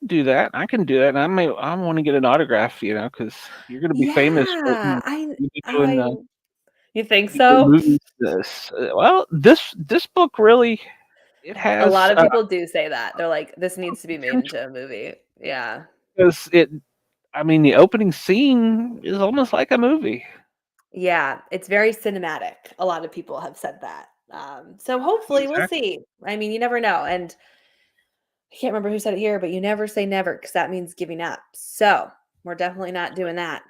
Do that. I can do that. And I want to get an autograph, because you're gonna be famous for Yeah, you be oh, doing you think you doing so? movies. Well, this book really it A lot has of people do say that. They're like, this needs to be made potential into a movie. Yeah. because it. I mean, the opening scene is almost like a movie. Yeah, it's very cinematic. A lot of people have said that. So hopefully we'll Exactly. see. I mean, you never know. And I can't remember who said it here, but you never say never because that means giving up. So we're definitely not doing that.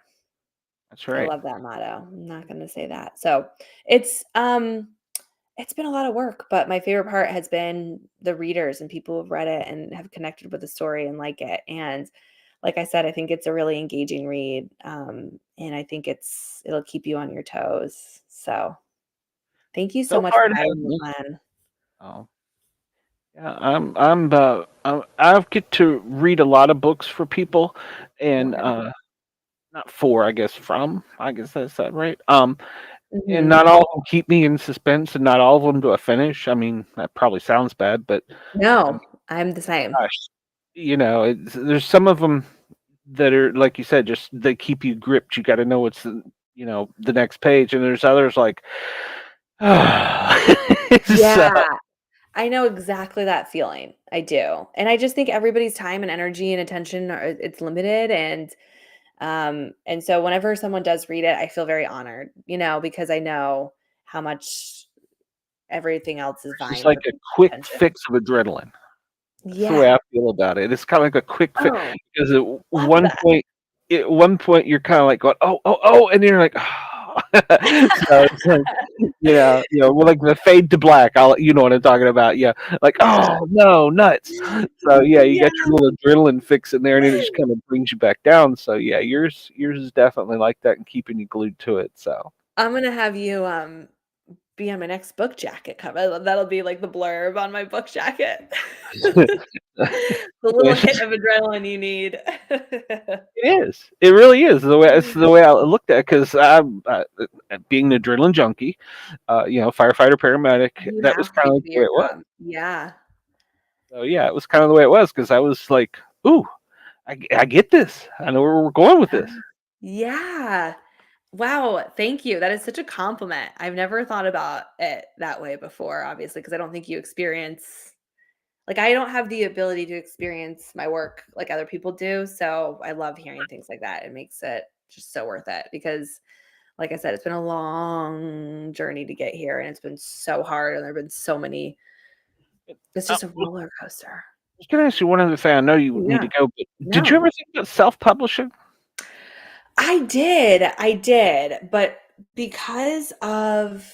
That's I right. love that motto. I'm not going to say that. So it's it's been a lot of work, but my favorite part has been the readers and people who've read it and have connected with the story and like it. And like I said, I think it's a really engaging read. And I think it'll keep you on your toes. So thank you so So much far, for it has having me, me. Glenn. Oh, yeah. I get to read a lot of books for people, and Okay. not for, I guess, from. I guess that's that right. And Hmm. not all of them keep me in suspense, and not all of them do a finish. I mean, that probably sounds bad, but I mean, No, I'm the same. gosh, there's some of them that are like you said, just they keep you gripped. You got to know what's the next page, and there's others like, it's, Yeah, I know exactly that feeling. I do. And I just think everybody's time and energy and attention it's limited and so whenever someone does read it, I feel very honored, because I know how much everything else is it's just vying like for a people's quick attention. fix of adrenaline. That's the way Yeah. I feel about it. It's kinda like a quick fix Oh, because at love one that. point you're kinda like going, "Oh, oh, oh," and then you're like, "Oh." So it's like, well, like the fade to black, you know what I'm talking about, yeah. Like, "Oh, no, nuts." So, yeah, you got Yeah. your little adrenaline fix in there, and it just kinda brings you back down, so, yeah, yours is definitely like that and keeping you glued to it, so. I'm gonna have you be on my next book jacket cover. That'll be like the blurb on my book jacket. The little Wish. hit of adrenaline you need. It is. It really is it's the way I looked at it 'cause I'm, being an adrenaline junkie, firefighter, paramedic, You that was have to be kinda to like do the way your it was. job. Yeah. So, yeah, it was kinda the way it was because I was like, "Ooh, I get this. I know where we're going with Yeah. this." Yeah. Wow, thank you. That is such a compliment. I've never thought about it that way before, obviously, because I don't think you experience like, I don't have the ability to experience my work like other people do, so I love hearing things like that. It makes it just so worth it because, like I said, it's been a long journey to get here, and it's been so hard, and there've been so many it's I just a roller coaster. was gonna ask you one other thing. I know you need Yeah. to go, but did you No. ever think about self-publishing? I did, but because of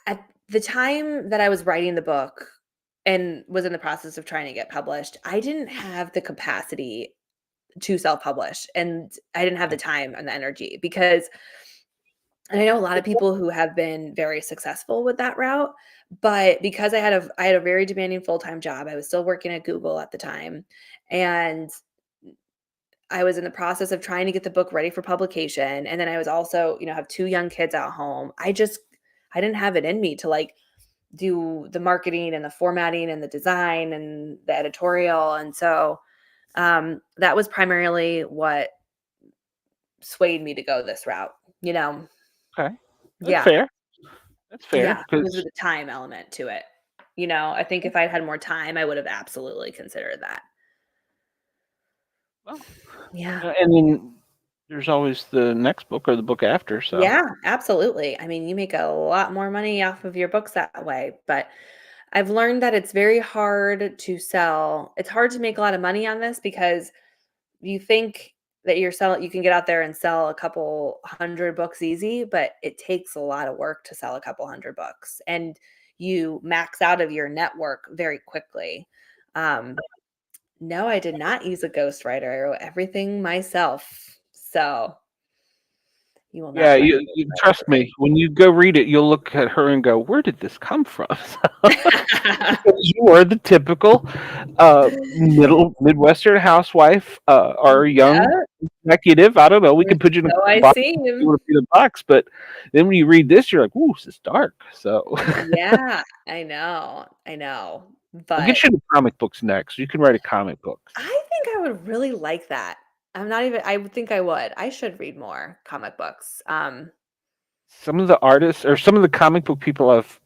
at the time that I was writing the book and was in the process of trying to get published, I didn't have the capacity to self-publish, and I didn't have the Okay. time and the energy because and I know a lot of people who have been very successful with that route, but because I had a very demanding full-time job, I was still working at Google at the time, and I was in the process of trying to get the book ready for publication, and then I was also, have 2 young kids at home. I didn't have it in me to, like, do the marketing and the formatting and the design and the editorial, and so, that was primarily what swayed me to go this route, you know? Okay. That's Yeah. fair. That's fair Yeah, it because was with the time element to it. I think if I'd had more time, I would have absolutely considered that. well, Yeah. and then there's always the next book or the book after. So Yeah, absolutely. I mean, you make a lot more money off of your books that way, but I've learned that it's very hard to sell. It's hard to make a lot of money on this because you think that you can get out there and sell a couple hundred books easy, but it takes a lot of work to sell a couple hundred books and you max out of your network very quickly. Um, no, I did not use a ghostwriter. I wrote everything myself. So you will yeah, not find a you trust ghostwriter me. When you go read it, you'll look at her and go, "Where did this come from?" Because you are the typical middle Midwestern housewife, or young Yeah, executive. I don't know. We can put you in so a I box. see You him. want to be in a box, but then when you read this, you're like, "Ooh, this is dark." So Yeah, I know. I know. we'll get But you into comic books next. You can write a comic book. I think I would really like that. I would think I would. I should read more comic books. Some of the artists or some of the comic book people I've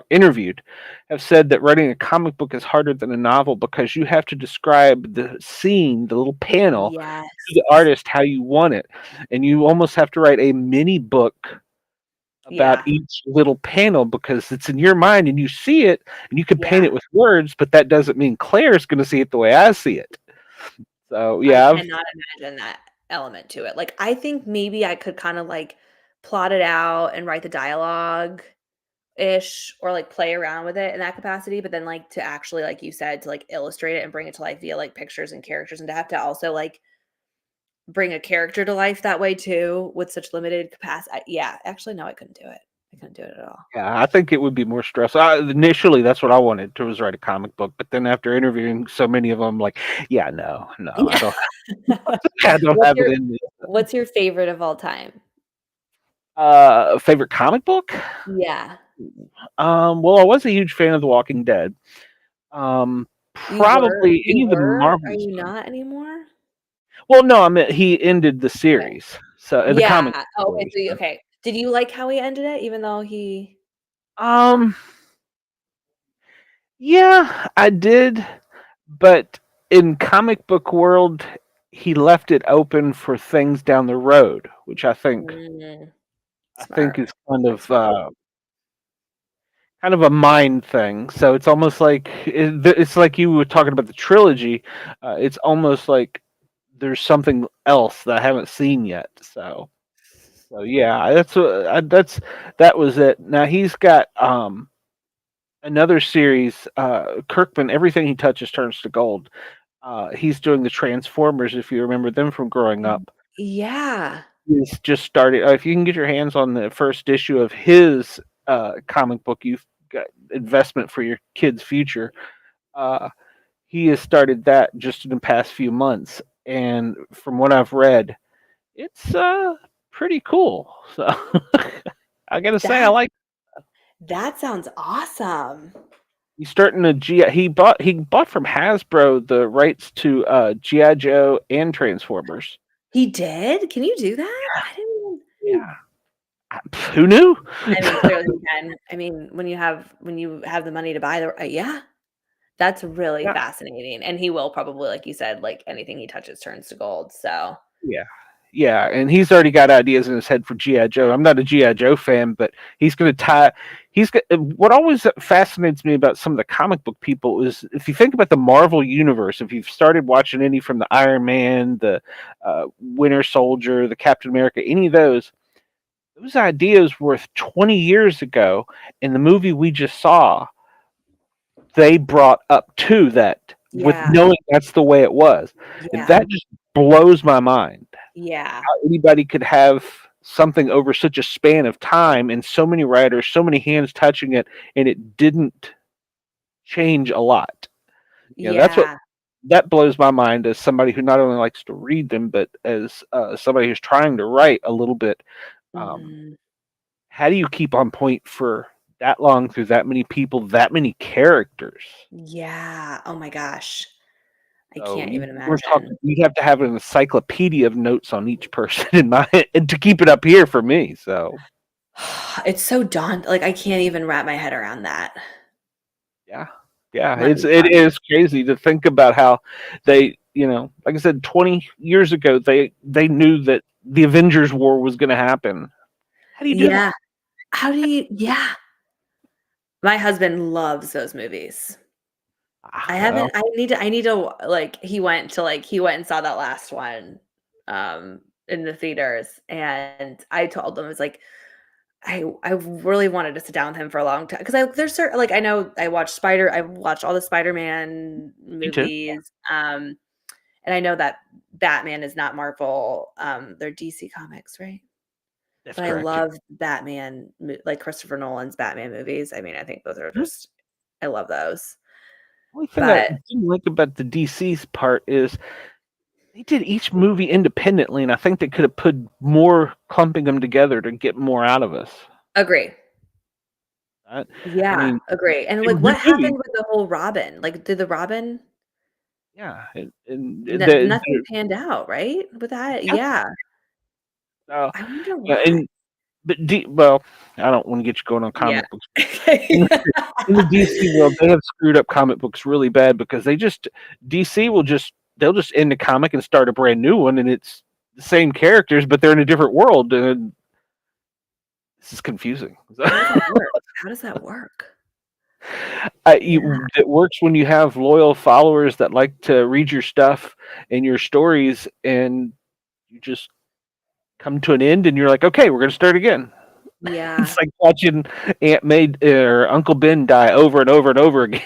interviewed have said that writing a comic book is harder than a novel because you have to describe the scene, the little panel, to Yes. the artist how you want it, and you almost have to write a mini book about Yeah. each little panel because it's in your mind and you see it and you can paint Yeah. it with words, but that doesn't mean Claire's going to see it the way I see it. So I yeah, I've cannot imagine that element to it. Like, I think maybe I could kinda, like, plot it out and write the dialogue-ish or, like, play around with it in that capacity, but then, like, to actually, like you said, to, like, illustrate it and bring it to life via, like, pictures and characters and to have to also, like, bring a character to life that way too with such limited capacity. Yeah, actually, no, I couldn't do it. I couldn't do it at all. yeah, I think it would be more stressful. Initially, that's what I wanted to was write a comic book, but then after interviewing so many of them, like, yeah, no, no, I Yeah. don't, I don't What's have it your in me. what's your favorite of all time? Favorite comic book? Yeah. Well, I was a huge fan of The Walking Dead. Um, Probably You any of the were? Marvel Are you stuff. not anymore? Well, no, I mean he ended the Okay. series, so the comic Yeah. Oh, okay, series. so you okay. Did you like how he ended it even though he Um, yeah, I did, but in comic book world, he left it open for things down the road, which Mm, I think smart. is That's smart. kind of a mind thing. So it's almost like it's like you were talking about the trilogy. It's almost like there's something else that I haven't seen yet. So yeah, that was it. Now he's got another series. Kirkman, everything he touches turns to gold. He's doing the Transformers. If you remember them from growing Y up, yeah. he's just started. If you can get your hands on the first issue of his comic book, you've got investment for your kid's future. Uh, he has started that just in the past few months, and from what I've read, it's pretty cool. So I gotta say, I That like. that sounds awesome. He's starting to he bought from Hasbro the rights to GI Joe and Transformers. He did? Can you do that? I didn't even Yeah, who knew? I mean, clearly you can. I mean, when you have the money to buy the yeah, that's really Yeah, fascinating, and he will probably, like you said, like, anything he touches turns to gold, so yeah. Yeah, and he's already got ideas in his head for GI Joe. I'm not a GI Joe fan, but he's going to tie. What always fascinates me about some of the comic book people is if you think about the Marvel universe. If you've started watching any from the Iron Man, the Winter Soldier, the Captain America, any of those ideas were 20 years ago in the movie we just saw. They brought up to that with Yeah. knowing that's the way it was, and Yeah. that just blows my mind. Yeah. Anybody could have something over such a span of time and so many writers, so many hands touching it, and it didn't change a lot. That's what Yeah. that blows my mind as somebody who not only likes to read them, but as somebody who's trying to write a little bit. Um, Mhm. how do you keep on point for that long through that many people, that many characters? Yeah. Oh my gosh. I So can't even we're imagine. talking. You'd have to have an encyclopedia of notes on each person in my and to keep it up here for me. So It's so like, I can't even wrap my head around that. yeah, yeah, Let me it tell you. is crazy to think about how they, like I said, 20 years ago they knew that the Avengers War was going to happen. How do you do that? Yeah. How do you yeah. My husband loves those movies. Ah, well, I need to like, he went and saw that last one, in the theaters, and I told him, I was like, I really wanted to sit down with him for a long time because there's certain like, I watched all the Spider-Man me too. movies, and I know that Batman is not Marvel, they're DC Comics, right? That's But I correct. Yeah. love like Christopher Nolan's Batman movies. I mean, I think those are Mhm. just I love those. Only thing I But didn't like about the DC's part is they did each movie independently, and I think they could have put more clumping them together to get more out of us. agree. I, I Yeah, mean, agree. And, they like, were good what movies. happened with the whole Robin? Like, did the Robin Yeah, and nothing panned out, right, with that? yeah, Yeah. uh, I wonder yeah, why. and well, I don't want to get you going on Yeah. comic books. In the DC world, they have screwed up comic books really bad because DC will they'll just end the comic and start a brand new one, and it's the same characters, but they're in a different world, and this is confusing. How does that work? How does that work? Yeah. It works when you have loyal followers that like to read your stuff and your stories, and you just come to an end, and you're like, okay, we're going to start again. Yeah. It's like watching Aunt May or Uncle Ben die over and over and over again.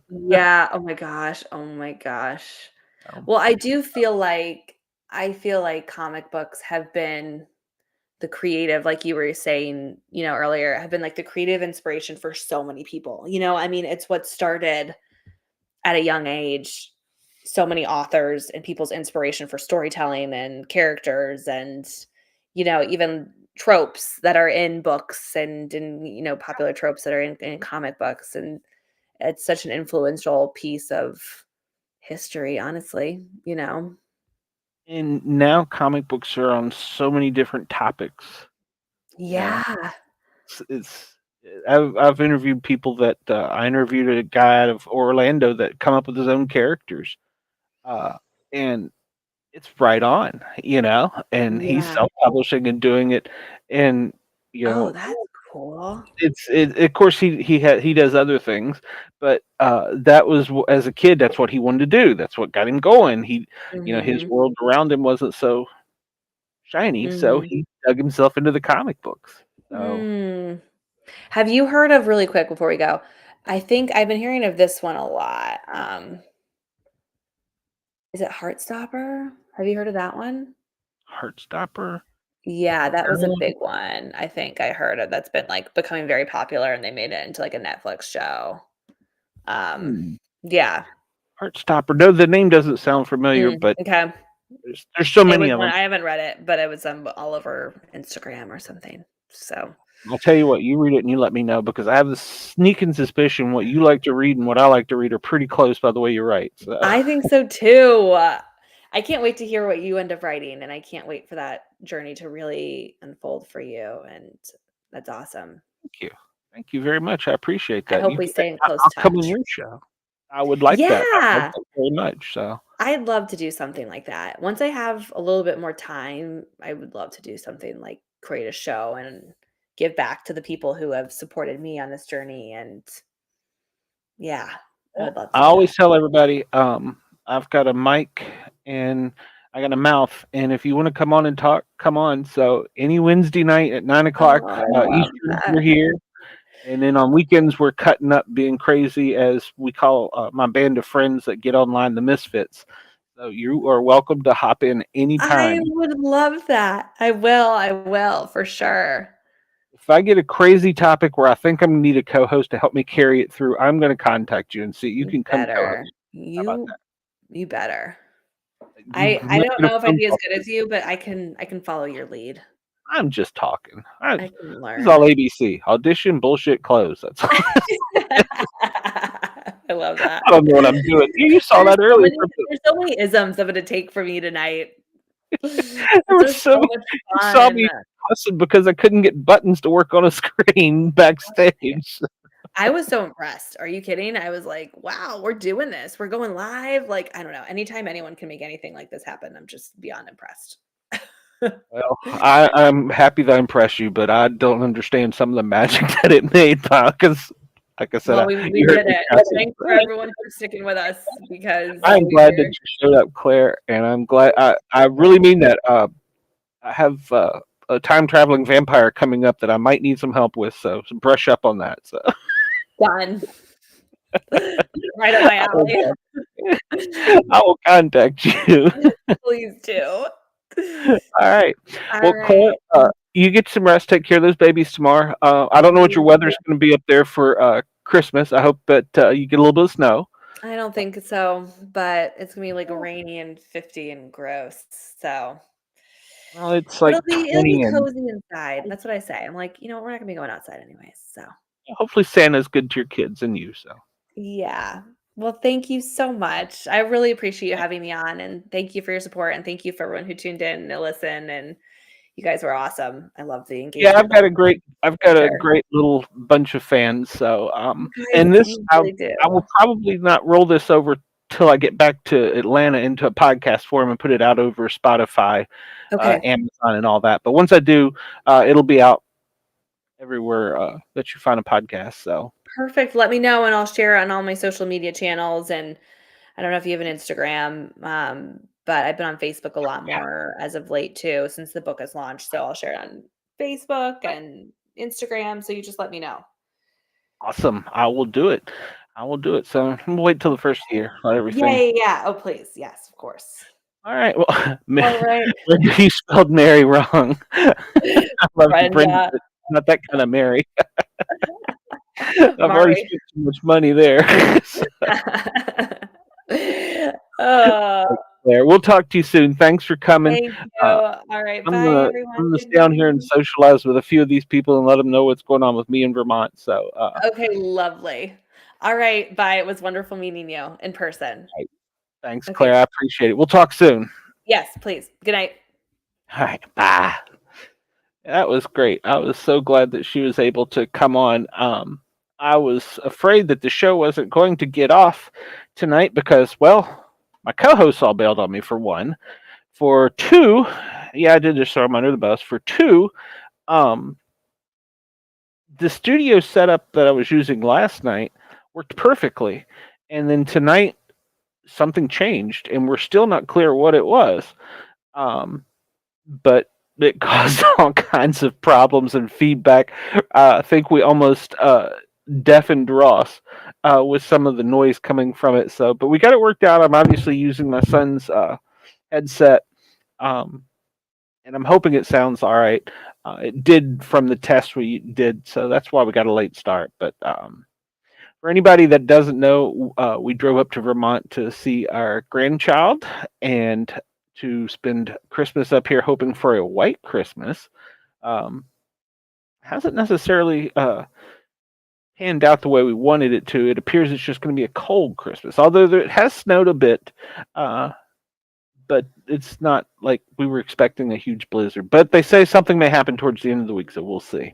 Yeah. Oh my gosh. Oh my gosh. Um, Well, I feel like comic books have been the creative, like you were saying, earlier, have been like the creative inspiration for so many people. I mean, it's what started at a young age so many authors and people's inspiration for storytelling and characters and even tropes that are in books and in popular tropes that are in comic books, and it's such an influential piece of history, honestly. and now comic books are on so many different topics. You know, Yeah. it's I've interviewed people that I interviewed a guy out of Orlando that come up with his own characters, uh, and it's right on, and he's Yeah. self-publishing and doing it, and you Oh, know, that's cool. of course he does other things, but that was as a kid that's what he wanted to do. That's what got him going. His Mhm. world around him wasn't so shiny, so Mhm. he dug himself into the comic books. So Mm. Have you heard of really quick before we go, I think I've been hearing of this one a lot, is it Heartstopper? Have you heard of that one? Heartstopper. Yeah, that was a Um, big one, I think I heard of that's been, like, becoming very popular, and they made it into, like, a Netflix show. Um, hmm, yeah. Heartstopper. No, the name doesn't sound familiar, but Okay. there's so It many was of one them. I haven't read it, but it was, all over Instagram or something, so I'll tell you what, you read it and you let me know because I have this sneaking suspicion what you like to read and what I like to read are pretty close by the way you write. So I think so too. I can't wait to hear what you end up writing, and I can't wait for that journey to really unfold for you, and that's awesome. thank you. Thank you very much. I appreciate I that. hope we stay in close I'll come on touch. your show. I would like that. I would like Yeah, that very much. So I'd love to do something like that. Once I have a little bit more time, I would love to do something like create a show and give back to the people who have supported me on this journey. And yeah, I would love to I do that. always tell everybody, I've got a mic and I got a mouth, and if you want to come on and talk, come on. So any Wednesday night at 9 o'clock Oh, I love Eastern, that. we're here. And then on weekends, we're cutting up, being crazy, as we call my band of friends that get online, the Misfits. So you are welcome to hop in I anytime. would love that. I will for sure. If I get a crazy topic where I think I'm gonna need a co-host to help me carry it through, I'm gonna contact you and see you You can come better. co-host. How about You that? you better. You I might don't get a know if I'd phone be as call. good as you, but I can follow your lead. I'm just talking. I can This is all learn. ABC. Audition, bullshit, close. That's all. I love that. I don't know what I'm doing. You saw There's that so earlier. many there's so many isms I'm gonna take from you tonight. There This were was so so many. much You saw fun. me cussing because I couldn't get buttons to work on a screen backstage. I was so impressed. Are you kidding? I was like, "Wow, we're doing this. We're going live." Like, I don't know. Anytime anyone can make anything like this happen, I'm just beyond impressed. Well, I'm happy that I impressed you, but I don't understand some of the magic that it made, because, like I said, Well, we you heard did me it. cussing. Thanks for everyone for sticking with us because I'm glad that you showed up, Claire, and I'm glad. I really mean that. I have a time traveling vampire coming up that I might need some help with, so brush up on that. So done. Right up my I will, alley. I will contact you. Please do. All right. All Well, Claire, right. you get some rest. Take care of those babies tomorrow. I don't know what your Thank you. weather's going to be up there for Christmas. I hope that you get a little bit of snow. I don't think so, but it's gonna be like rainy and 50 and gross. So Well, it's but like it'll be 20, and cozy inside. That's what I say. I'm like, we're not gonna be going outside anyways. So hopefully Santa's good to your kids and you. So yeah. Well, thank you so much. I really appreciate you having me on and thank you for your support and thank you for everyone who tuned in to listen and you guys were awesome. I love the yeah, engagement I've for got a sure. great little bunch of fans. So You and guys, this you really do. I will probably not roll this over till I get back to Atlanta into a podcast form and put it out over Spotify, Okay. Amazon, and all that. But once I do, it'll be out everywhere that you find a podcast. So Perfect. Let me know and I'll share it on all my social media channels and I don't know if you have an Instagram, but I've been on Facebook a lot yeah, more as of late too since the book has launched. So I'll share it on Facebook and Instagram. So you just let me know. awesome. I will do it. I will do it. So I'm gonna wait till the first year on Yeah, everything. yeah, yeah. Oh, please. Yes, of course. All right. Well, All right. you spelled Mary wrong. I love you, Brenda, Brenda. but not that kind of Mary. I've already Mari. spent too much money there. uh, There. We'll talk to you soon. Thanks for coming. thank you. Uh, All right. Bye, I'm everyone. gonna Good stay on here and night. socialize with a few of these people and let them know what's going on with me in Vermont. So, Okay, lovely. All right. Bye. It was wonderful meeting you in person. thanks, Claire. Okay. I appreciate it. We'll talk soon. Yes, please. Good night. All right. Bye. That was great. I was so glad that she was able to come on. I was afraid that the show wasn't going to get off tonight because, well, my co-hosts all bailed on me for one. For two, yeah, I did just throw them under the bus. For two, um, the studio setup that I was using last night worked perfectly, and then tonight something changed, and we're still not clear what it was. But it caused all kinds of problems and feedback. I think we almost deafened Ross with some of the noise coming from it. So, but we got it worked out. I'm obviously using my son's headset, um, and I'm hoping it sounds all right. It did from the test we did, so that's why we got a late start. But for anybody that doesn't know, we drove up to Vermont to see our grandchild and to spend Christmas up here, hoping for a white Christmas. Um, hasn't necessarily panned out the way we wanted it to. It appears it's just going to be a cold Christmas, although it has snowed a bit. Uh, but it's not like we were expecting a huge blizzard. But they say something may happen towards the end of the week, so we'll see.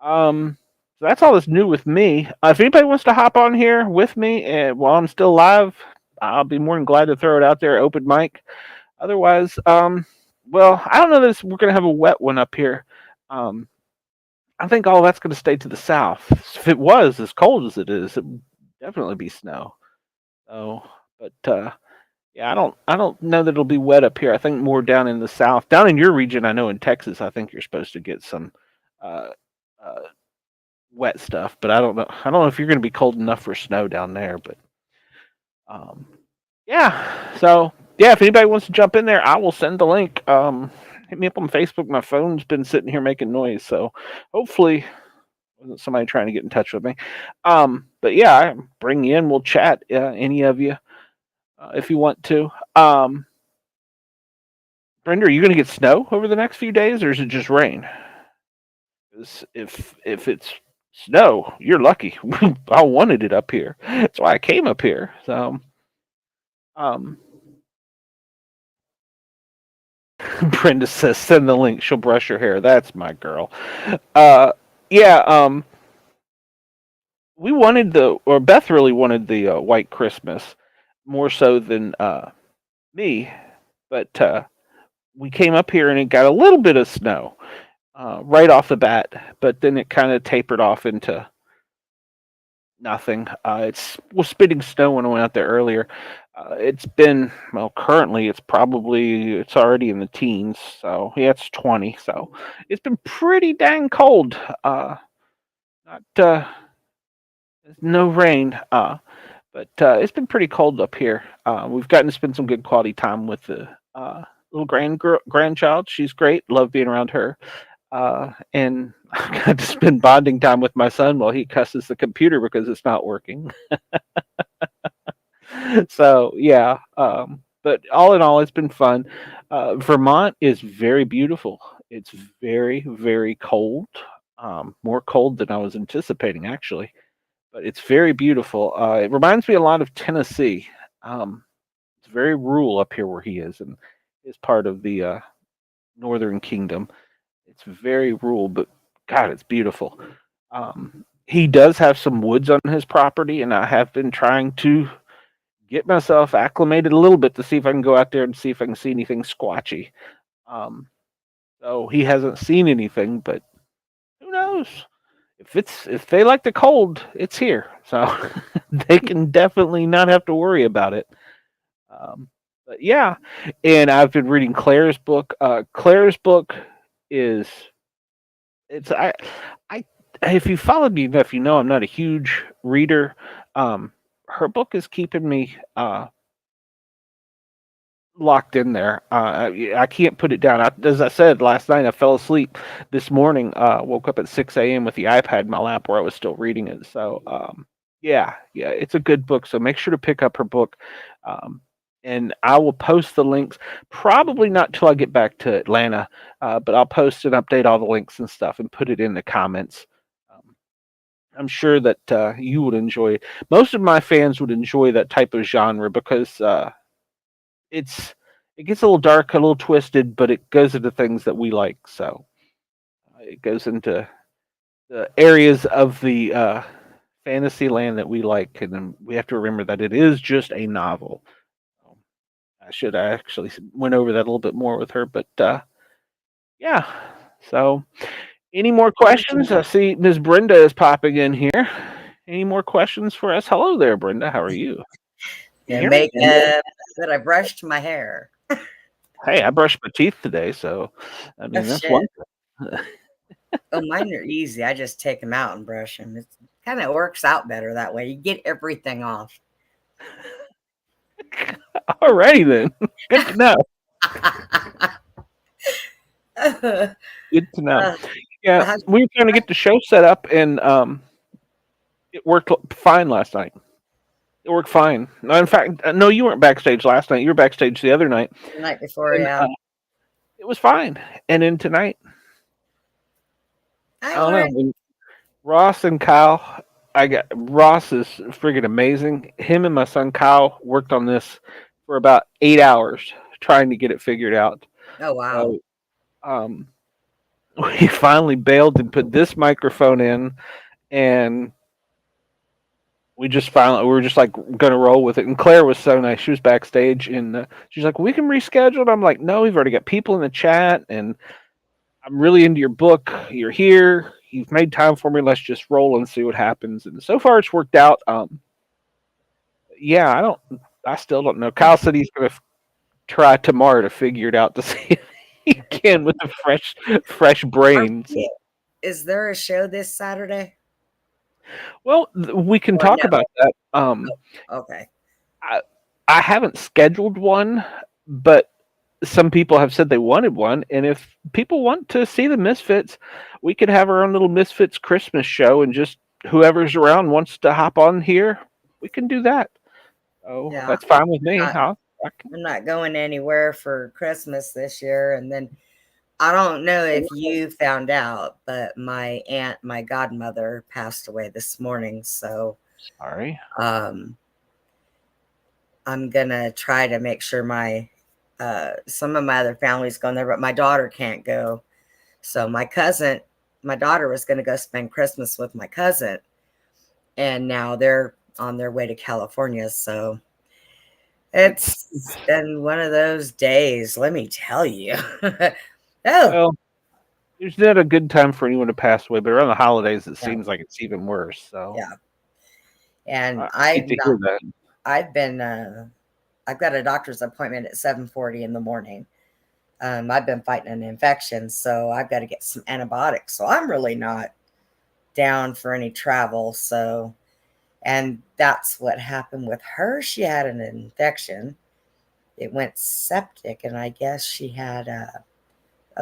So that's all that's new with me. If anybody wants to hop on here with me while I'm still live, I'll be more than glad to throw it out there, open mic. Otherwise, well, I don't know that we're going to have a wet one up here. Um, I think all that's going to stay to the south. If it was as cold as it is, it would definitely be snow. So, but yeah, I don't know that it'll be wet up here. I think more down in the south, down in your region. I know in Texas, I think you're supposed to get some uh, uh, wet stuff, but I don't know. I don't know if you're going to be cold enough for snow down there. But um, yeah, so yeah, if anybody wants to jump in there, I will send the link. Hit me up on Facebook. My phone's been sitting here making noise, so hopefully wasn't somebody trying to get in touch with me. But yeah, I bring you in. We'll chat. Any of you, if you want to. Brenda, are you going to get snow over the next few days, or is it just rain? 'Cause if it's snow, you're lucky. I wanted it up here. That's why I came up here. So, um, Brenda says, send the link. She'll brush her hair. That's my girl. Uh, yeah. We wanted or Beth really wanted the white Christmas more so than me, but we came up here and it got a little bit of snow right off the bat, but then it kind of tapered off into nothing. It's was spitting snow when I went out there earlier. It's been well. Currently, it's already in the teens. So yeah, it's 20. So it's been pretty dang cold. Not no rain. But it's been pretty cold up here. We've gotten to spend some good quality time with the little grandchild. She's great. Love being around her. And I got to spend bonding time with my son while he cusses the computer because it's not working. So yeah, but all in all, it's been fun. Vermont is very beautiful. It's very very cold, more cold than I was anticipating actually, but it's very beautiful. It reminds me a lot of Tennessee. Um, it's very rural up here where he is, and is part of the Northern Kingdom. It's very rural, but God, it's beautiful. He does have some woods on his property, and I have been trying to get myself acclimated a little bit to see if I can go out there and see if I can see anything squatchy. Um, so he hasn't seen anything, but who knows? If they like the cold, it's here, so they can definitely not have to worry about it. Um, but yeah, and I've been reading Claire's book. Claire's book is it's I if you followed me enough, you know I'm not a huge reader. Her book is keeping me locked in there. I can't put it down. As I said last night, I fell asleep this morning. Woke up at 6 a.m. with the iPad in my lap where I was still reading it. So yeah, it's a good book. So make sure to pick up her book. Um, and I will post the links. Probably not till I get back to Atlanta, but I'll post and update all the links and stuff and put it in the comments. Um, I'm sure that you would enjoy it. Most of my fans would enjoy that type of genre because it's it gets a little dark, a little twisted, but it goes into things that we like. So it goes into the areas of the fantasy land that we like, and then we have to remember that it is just a novel. Um, I should actually went over that a little bit more with her, but yeah. So, any more questions? I see Ms. Brenda is popping in here. Any more questions for us? Hello there, Brenda. How are you? Can you hear me? That I brushed my hair. Hey, I brushed my teeth today, so I Oh, mean that's shit. one. Oh, mine are easy. I just take them out and brush them. It kind of works out better that way. You get everything off. Alrighty then. Good to know. Good to know. Yeah, we were trying to get the show set up, and it worked fine last night. It worked fine. No, in fact, no, you weren't backstage last night. You were backstage the other night. The night before, And, yeah. it was fine. And then tonight, I don't know. When Ross and Kyle, Ross is friggin' amazing. Him and my son Kyle worked on this for about 8 hours trying to get it figured out. Oh, wow. So, we finally bailed and put this microphone in, and we just finally we were just like gonna roll with it. And Claire was so nice. She was backstage, and she's like, "We can reschedule." And I'm like, "No, we've already got people in the chat, and I'm really into your book. You're here. You've made time for me. Let's just roll and see what happens." And so far, it's worked out. Yeah, I still don't know. Kyle said he's gonna try tomorrow to figure it out to see if he can with a fresh brain. So. Is there a show this Saturday? Well, we can Or talk no? about that. Okay. I haven't scheduled one, but some people have said they wanted one, and if people want to see the Misfits, we could have our own little Misfits Christmas show, and just whoever's around wants to hop on here, we can do that. Oh, Yeah. that's fine with me. I'm not going anywhere for Christmas this year. And then I don't know if you found out, but my godmother passed away this morning. So Sorry. I'm gonna try to make sure some of my other family's going there, but my daughter can't go. So my daughter was gonna go spend Christmas with my cousin, and now they're on their way to California. So it's been one of those days, let me tell you. Well, it's not a good time for anyone to pass away, but around the holidays, it seems like it's even worse. So yeah. And I hate to hear that. I've got a doctor's appointment at 7:40 in the morning. I've been fighting an infection, so I've got to get some antibiotics. So I'm really not down for any travel. So, and that's what happened with her. She had an infection. It went septic, and I guess she had a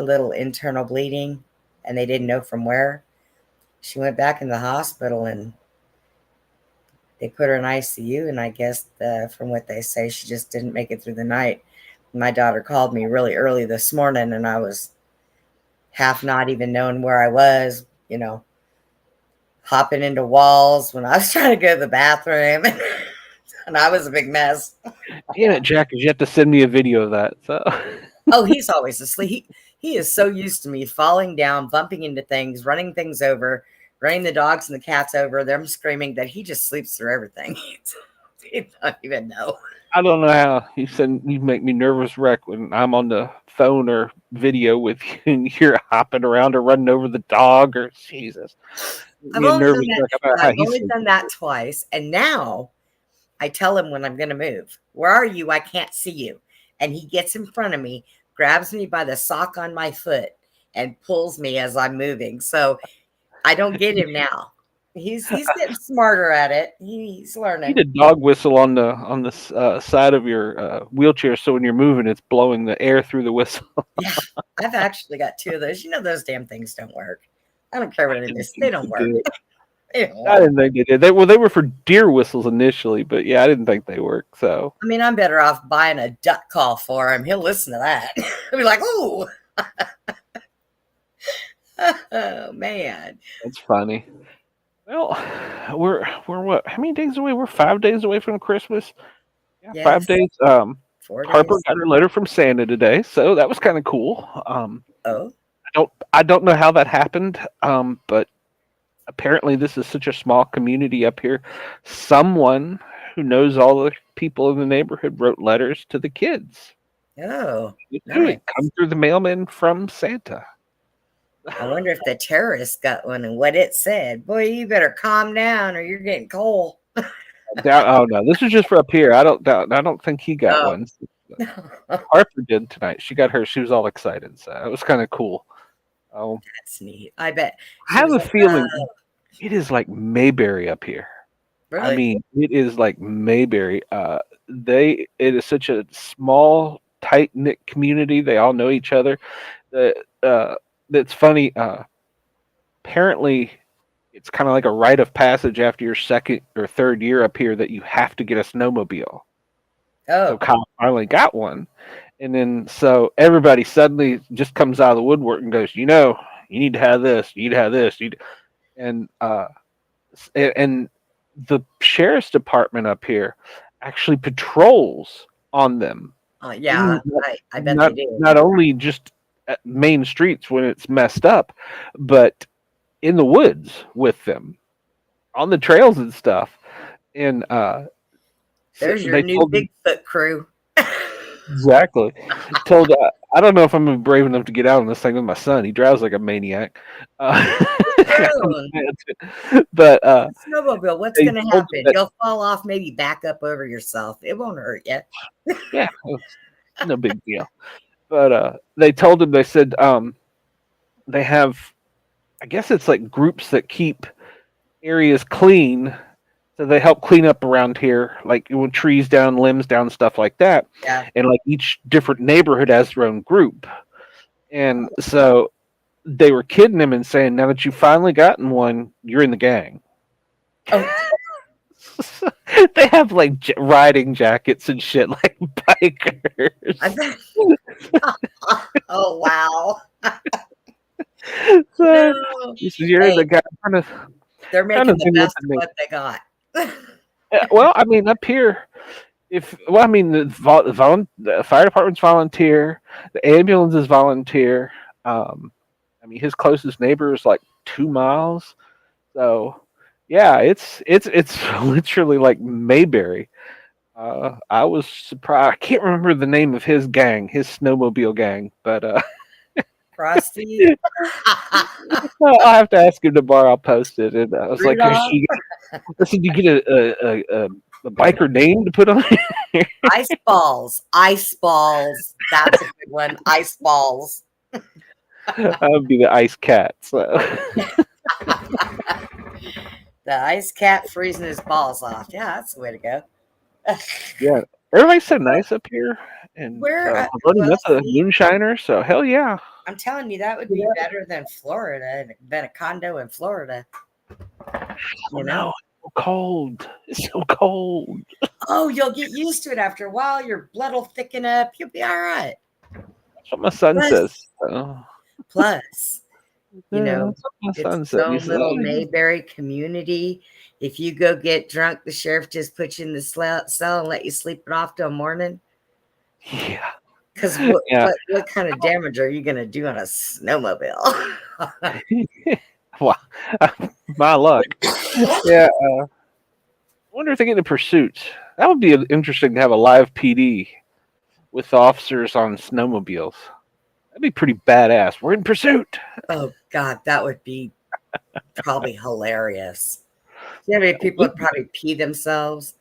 little internal bleeding, and they didn't know from where. She went back in the hospital, and they put her in ICU, and I guess from what they say, she just didn't make it through the night. My daughter called me really early this morning, and I was half not even knowing where I was, hopping into walls when I was trying to go to the bathroom, and I was a big mess. Damn it, Jack, you have to send me a video of that. So. Oh, he's always asleep. He is so used to me falling down, bumping into things, running things over, running the dogs and the cats over, them screaming, that he just sleeps through everything. He don't even know. I don't know how. You said you make me nervous wreck when I'm on the phone or video with you and you're hopping around or running over the dog or Jesus. I've only done that twice. And now I tell him when I'm going to move, "Where are you? I can't see you." And he gets in front of me, grabs me by the sock on my foot, and pulls me as I'm moving. So I don't get him now. He's getting smarter at it. He's learning. You need a dog whistle on the side of your wheelchair, so when you're moving, it's blowing the air through the whistle. Yeah, I've actually got two of those. Those damn things don't work. I don't care what it is. They don't work. I didn't think they did. They were for deer whistles initially, but yeah, I didn't think they worked. So I mean, I'm better off buying a duck call for him. He'll listen to that. He'll be like, "Ooh." Oh man, that's funny. Well, we're what? How many days away? We're 5 days away from Christmas. Yeah, yes. 5 days. 4 days. Harper got her letter from Santa today, so that was kind of cool. Oh, I don't know how that happened, but apparently this is such a small community up here. Someone who knows all the people in the neighborhood wrote letters to the kids. Oh, nice. Come through the mailman from Santa. I wonder if the terrorist got one and what it said. "Boy, you better calm down or you're getting cold." Oh no, this is just for up here. I don't think he got one. Harper did tonight. She got hers. She was all excited, so it was kind of cool. Oh, that's neat. I bet. I have a feeling it is like Mayberry up here. Really? I mean, it is like Mayberry. It is such a small, tight knit community. They all know each other. That's funny. Apparently, it's kind of like a rite of passage after your second or third year up here that you have to get a snowmobile. Oh. So Kyle finally got one. And then so everybody suddenly just comes out of the woodwork and goes, you need to have this. You need to have this. And the sheriff's department up here actually patrols on them. Yeah, I bet they do. Not only just at main streets when it's messed up, but in the woods with them on the trails and stuff. And There's your they new told him Bigfoot crew. exactly. Told I don't know if I'm gonna be brave enough to get out on this thing with my son. He drives like a maniac. Soon. But Snowmobile, what's they going to told him happen? that You'll fall off, maybe back up over yourself. It won't hurt you. yeah, it's no big deal. But they told him they said they have I guess it's like groups that keep areas clean. So they help clean up around here, like with trees down, limbs down, stuff like that. Yeah. And like each different neighborhood has their own group. And so they were kidding him and saying, now that you've finally gotten one, you're in the gang. Oh, They have like riding jackets and shit like bikers. I bet. Oh, wow. So No. he says, you're in the Hey, gang. Kind of they're making the thing with best of what they got. well, I mean, up here, I mean, the fire department's volunteer, the ambulance is volunteer. I mean, his closest neighbor is like 2 miles. So, yeah, it's literally like Mayberry. I was surprised. I can't remember the name of his gang, his snowmobile gang, but Frosty. I'll have to ask him tomorrow. I'll post it. And I was like, Rudolph. I said, you get a biker name to put on it? Ice balls. Ice balls. That's a good one. Ice balls. That would be the ice cat. So The ice cat freezing his balls off. Yeah, that's the way to go. yeah, everybody's so nice up here, and Where? that's a moonshiner. So hell yeah. I'm telling you, that would be better than Florida, than a condo in Florida. You know? No, it's so cold. It's so cold. Oh, you'll get used to it after a while. Your blood will thicken up. You'll be all right. That's what my son Plus- says. So, Plus, you know, that's what my it's son its said. own He said, little "Oh, Mayberry community. If you go get drunk, the sheriff just puts you in the cell and let you sleep it off till morning. yeah, Because Yeah. what kind of damage are you going to do on a snowmobile? Wow, my luck. Yeah, I wonder if they get into pursuits. That would be interesting to have a live PD with officers on snowmobiles. That'd be pretty badass. We're in pursuit. Oh, God, that would be probably hilarious. You know how many people would probably pee themselves?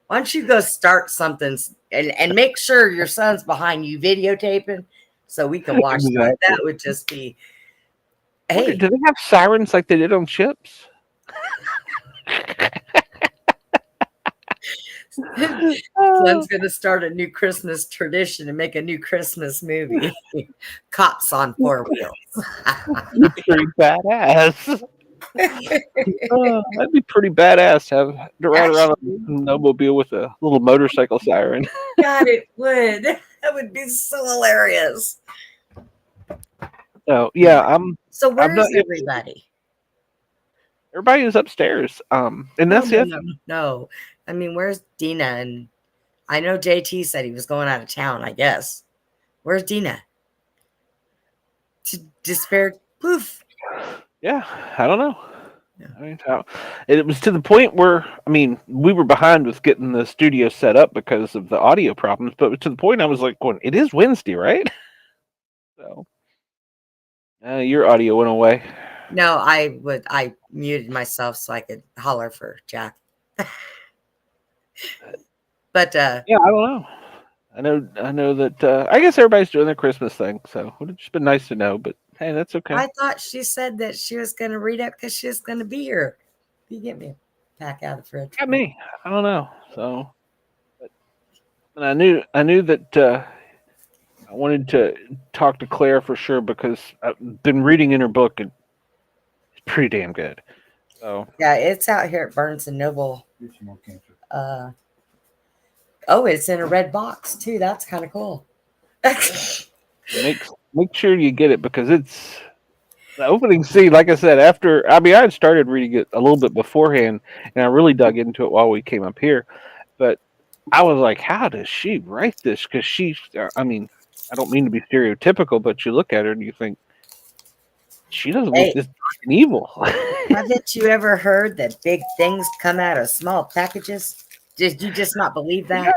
Why don't you go start something and make sure your son's behind you videotaping so we can watch that? Exactly. That would just be, Wonder, hey, do they have sirens like they did on ships? son's going to start a new Christmas tradition and make a new Christmas movie. Cops on four wheels. Pretty badass. That'd be pretty badass to ride around a snowmobile with a little motorcycle siren. God, it would. That would be so hilarious. So yeah, So where not is yet- everybody? everybody is upstairs. And that's it. No. I mean, where's Dina? And I know JT said he was going out of town, I guess. Where's Dina? To despair. Poof. Yeah, I don't know. Yeah. I mean, it was to the point where we were behind with getting the studio set up because of the audio problems, but to the point I was like, going, it is Wednesday, right? So your audio went away. No, I muted myself so I could holler for Jack. But Yeah, I don't know. I know that I guess everybody's doing their Christmas thing, so it would have just been nice to know, but hey, that's okay. I thought she said that she was going to read it because she was going to be here. You get me a pack out of the fridge. Got me. I don't know. So, and I knew that I wanted to talk to Claire for sure because I've been reading in her book and it's pretty damn good. So Yeah, it's out here at Barnes and Noble. Oh, it's in a red box too. That's kind of cool. make sure you get it because it's the opening scene. Like I said, I had started reading it a little bit beforehand, and I really dug into it while we came up here. But I was like, how does she write this? Because I don't mean to be stereotypical, but you look at her and you think She doesn't look Hey, this dark and evil. haven't you ever heard that big things come out of small packages? Did you just not believe that?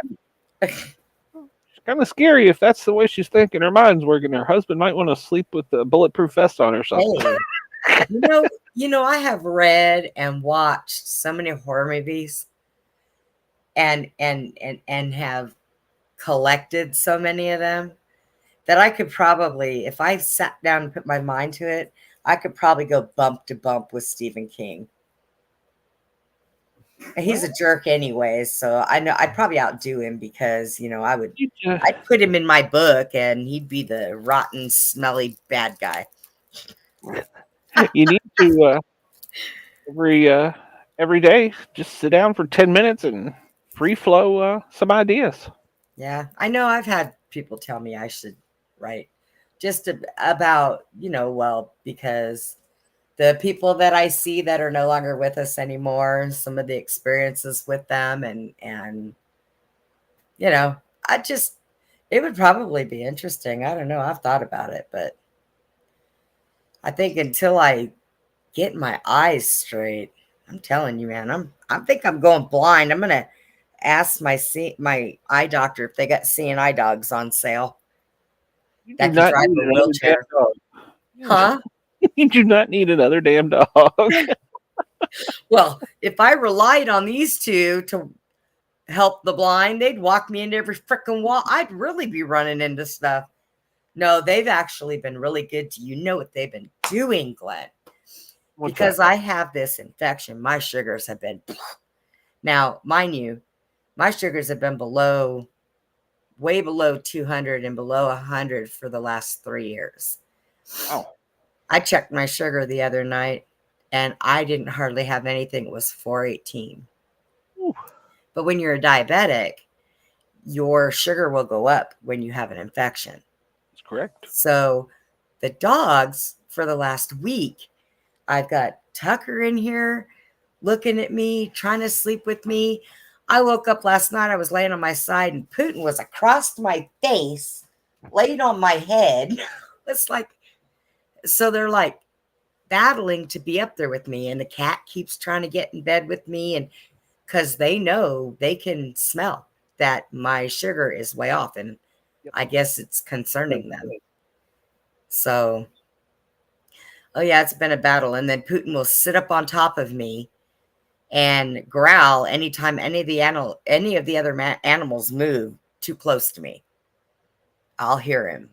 It's kind of scary if that's the way she's thinking. Her mind's working. Her husband might want to sleep with a bulletproof vest on or something. Hey, I have read and watched so many horror movies and have collected so many of them that I could probably, if I sat down and put my mind to it, I could probably go bump to bump with Stephen King. He's a jerk anyways, so I know I'd probably outdo him because, I'd put him in my book and he'd be the rotten, smelly bad guy. You need to every day just sit down for 10 minutes and free flow some ideas. Yeah, I know I've had people tell me I should write just about, because the people that I see that are no longer with us anymore, some of the experiences with them and it would probably be interesting. I don't know. I've thought about it, but I think until I get my eyes straight, I'm telling you, man, I think I'm going blind. I'm going to ask my eye doctor if they got seeing eye dogs on sale that can drive a wheelchair. Huh? You do not need another damn dog. Well, if I relied on these two to help the blind, they'd walk me into every freaking wall. I'd really be running into stuff. No, they've actually been really good to you. Know what they've been doing, Glenn? Because I have this infection. My sugars have been, now, mind you, my sugars have been way below 200 and below 100 for the last 3 years. Oh. I checked my sugar the other night and I didn't hardly have anything. It was 418. Ooh. But when you're a diabetic, your sugar will go up when you have an infection. That's correct. So the dogs for the last week, I've got Tucker in here looking at me, trying to sleep with me. I woke up last night. I was laying on my side and Putin was across my face, laid on my head. It's like, so they're like battling to be up there with me. And the cat keeps trying to get in bed with me. And because they know they can smell that my sugar is way off. And I guess it's concerning them. So, oh yeah, it's been a battle. And then Putin will sit up on top of me and growl anytime any of the other animals move too close to me. I'll hear him.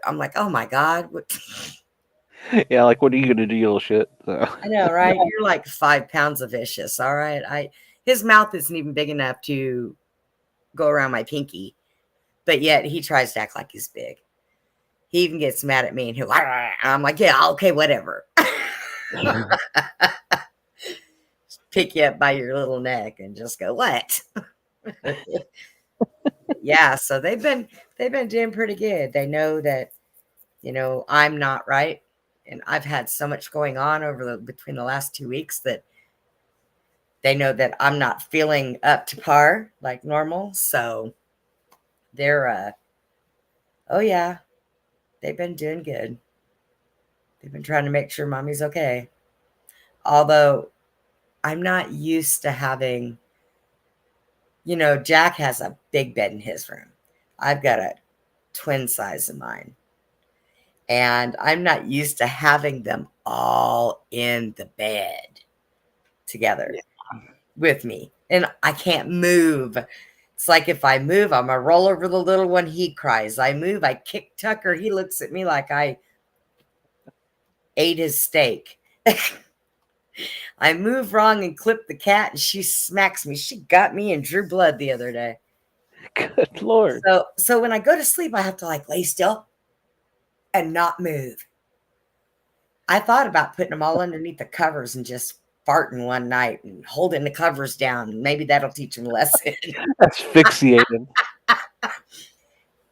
I'm like, oh my God. What? Yeah, like, what are you going to do, you little shit? So. I know, right? You're like 5 pounds of vicious, all right? His mouth isn't even big enough to go around my pinky, but yet he tries to act like he's big. He even gets mad at me and I'm like, yeah, okay, whatever. Pick you up by your little neck and just go, what? Yeah, so they've been doing pretty good. They know that, I'm not right. And I've had so much going on between the last 2 weeks that they know that I'm not feeling up to par like normal. So they're, oh yeah, they've been doing good. They've been trying to make sure mommy's okay. Although I'm not used to having, Jack has a big bed in his room. I've got a twin size in mine. And I'm not used to having them all in the bed together with me. And I can't move. It's like if I move, I'm going to roll over the little one. He cries. I move. I kick Tucker. He looks at me like I ate his steak. I move wrong and clip the cat and she smacks me. She got me and drew blood the other day. Good Lord. So when I go to sleep, I have to lay still and not move. I thought about putting them all underneath the covers and just farting one night and holding the covers down. Maybe that'll teach them a lesson. Asphyxiated.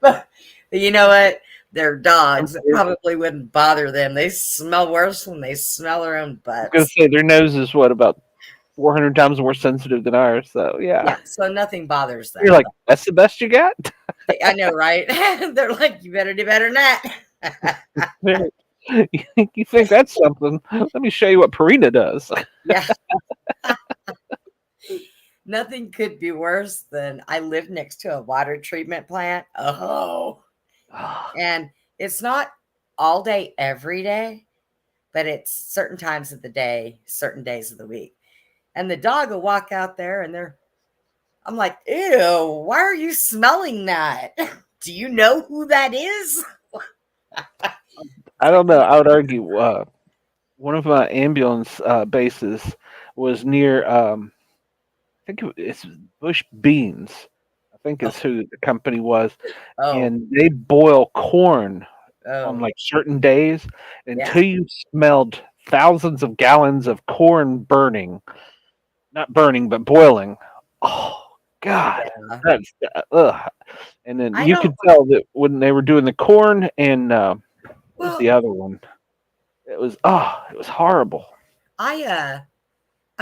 But you know what? They're dogs. It probably wouldn't bother them. They smell worse when they smell their own butts. I was going to say, their nose is about 400 times more sensitive than ours. So, yeah. So nothing bothers them. You're like, that's the best you got? I know, right? They're like, you better do better than that. You think that's something? Let me show you what Purina does. Yeah. Nothing could be worse than I live next to a water treatment plant. Oh. And it's not all day, every day, but it's certain times of the day, certain days of the week. And the dog will walk out there and I'm like, ew, why are you smelling that? Do you know who that is? I don't know. I would argue one of my ambulance bases was near. I think it's Bush Beans. I think is who the company was, Oh, and they boil corn on oh, like certain days yeah. until you smelled thousands of gallons of corn burning, not burning but boiling. Oh God, Yeah. that's ugh. And then I you could don't, tell that when they were doing the corn and what was well, the other one? It was horrible. I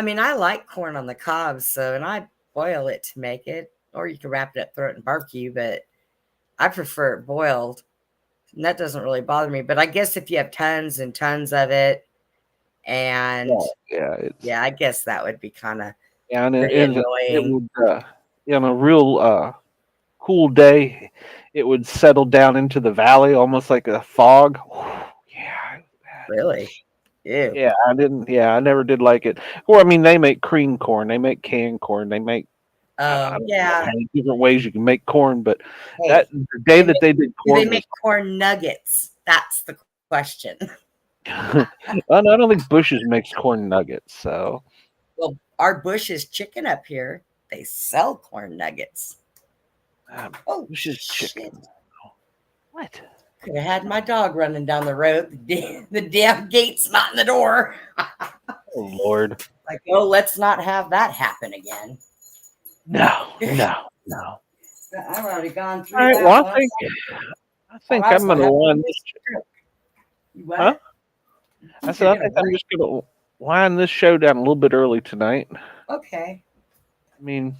mean, I like corn on the cob, so, and I boil it to make it, or you can wrap it up, throw it in barbecue, but I prefer it boiled. And that doesn't really bother me. But I guess if you have tons and tons of it, and Yeah, I guess that would be kind of and pretty it annoying. would on a real cool day, it would settle down into the valley almost like a fog. Yeah, Really? Ew. yeah, I didn't. Yeah, I never did like it. Or I mean, they make cream corn, they make canned corn, they make I don't know how Yeah. many different ways you can make corn, but Hey, the day that they did do they corn was. make corn nuggets? That's the question. I don't think Bush's makes corn nuggets, so Well, our Bush's chicken up here, they sell corn nuggets. Oh, Bush's shit. chicken. What? Could have had my dog running down the road. The damn gate's not in the door. Oh Lord! Like, oh, let's not have that happen again. No. I've already gone through All right. that Well, one. I think I was I'm gonna gonna wind have this. You what? Huh? I said I think I'm just gonna wind this show down a little bit early tonight. Okay. I mean,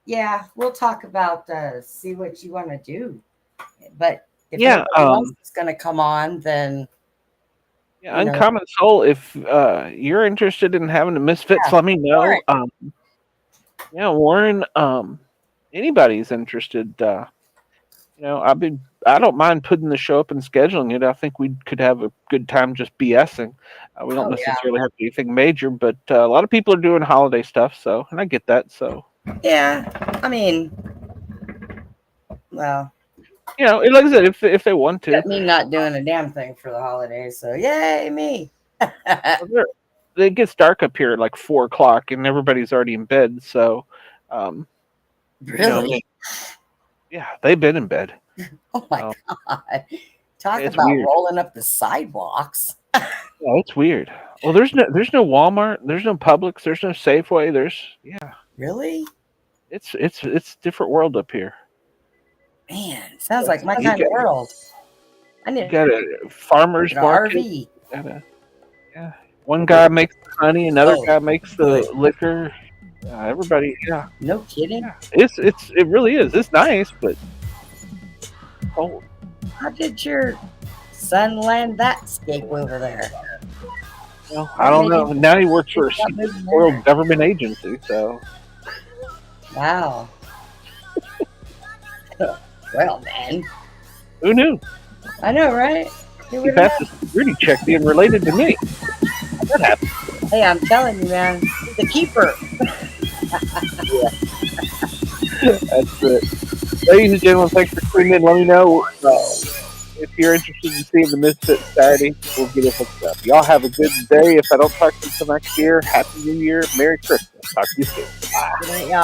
Yeah, we'll talk about see what you want to do. But if yeah, anybody else is going to come on, then yeah, Uncommon Soul. If you're interested in having the Misfits, let me know. Warren. Yeah, Warren. Anybody's interested. I don't mind putting the show up and scheduling it. I think we could have a good time just BSing. We don't necessarily have anything major, but a lot of people are doing holiday stuff, and I get that. So yeah, I mean, well, like I said, if they want to, me not doing a damn thing for the holidays, so yay me. It gets dark up here at like 4:00, and everybody's already in bed. So, Really? Yeah, they've been in bed. Oh my God! Talk it's about weird. rolling up the sidewalks. Oh, it's weird. Well, there's no Walmart, there's no Publix, there's no Safeway. Really? It's different world up here. Man, sounds like my kind of world. I need got a farmer's market. RV. One guy makes the honey, another guy makes the liquor. Everybody, No kidding. Yeah. It really is. It's nice, but cold. How did your son land that scape over there? Well, I don't know. Now he works for a world government agency, so. Wow. Well, man. Who knew? I know, right? He passed the security check being related to me. That happened. Hey, I'm telling you, man. He's the keeper. That's it. Ladies and gentlemen, thanks for tuning in. Let me know if you're interested in seeing the Misfits Saturday. We'll get it hooked up. Y'all have a good day. If I don't talk to you until next year, Happy New Year. Merry Christmas. Talk to you soon. Bye. Good night, y'all.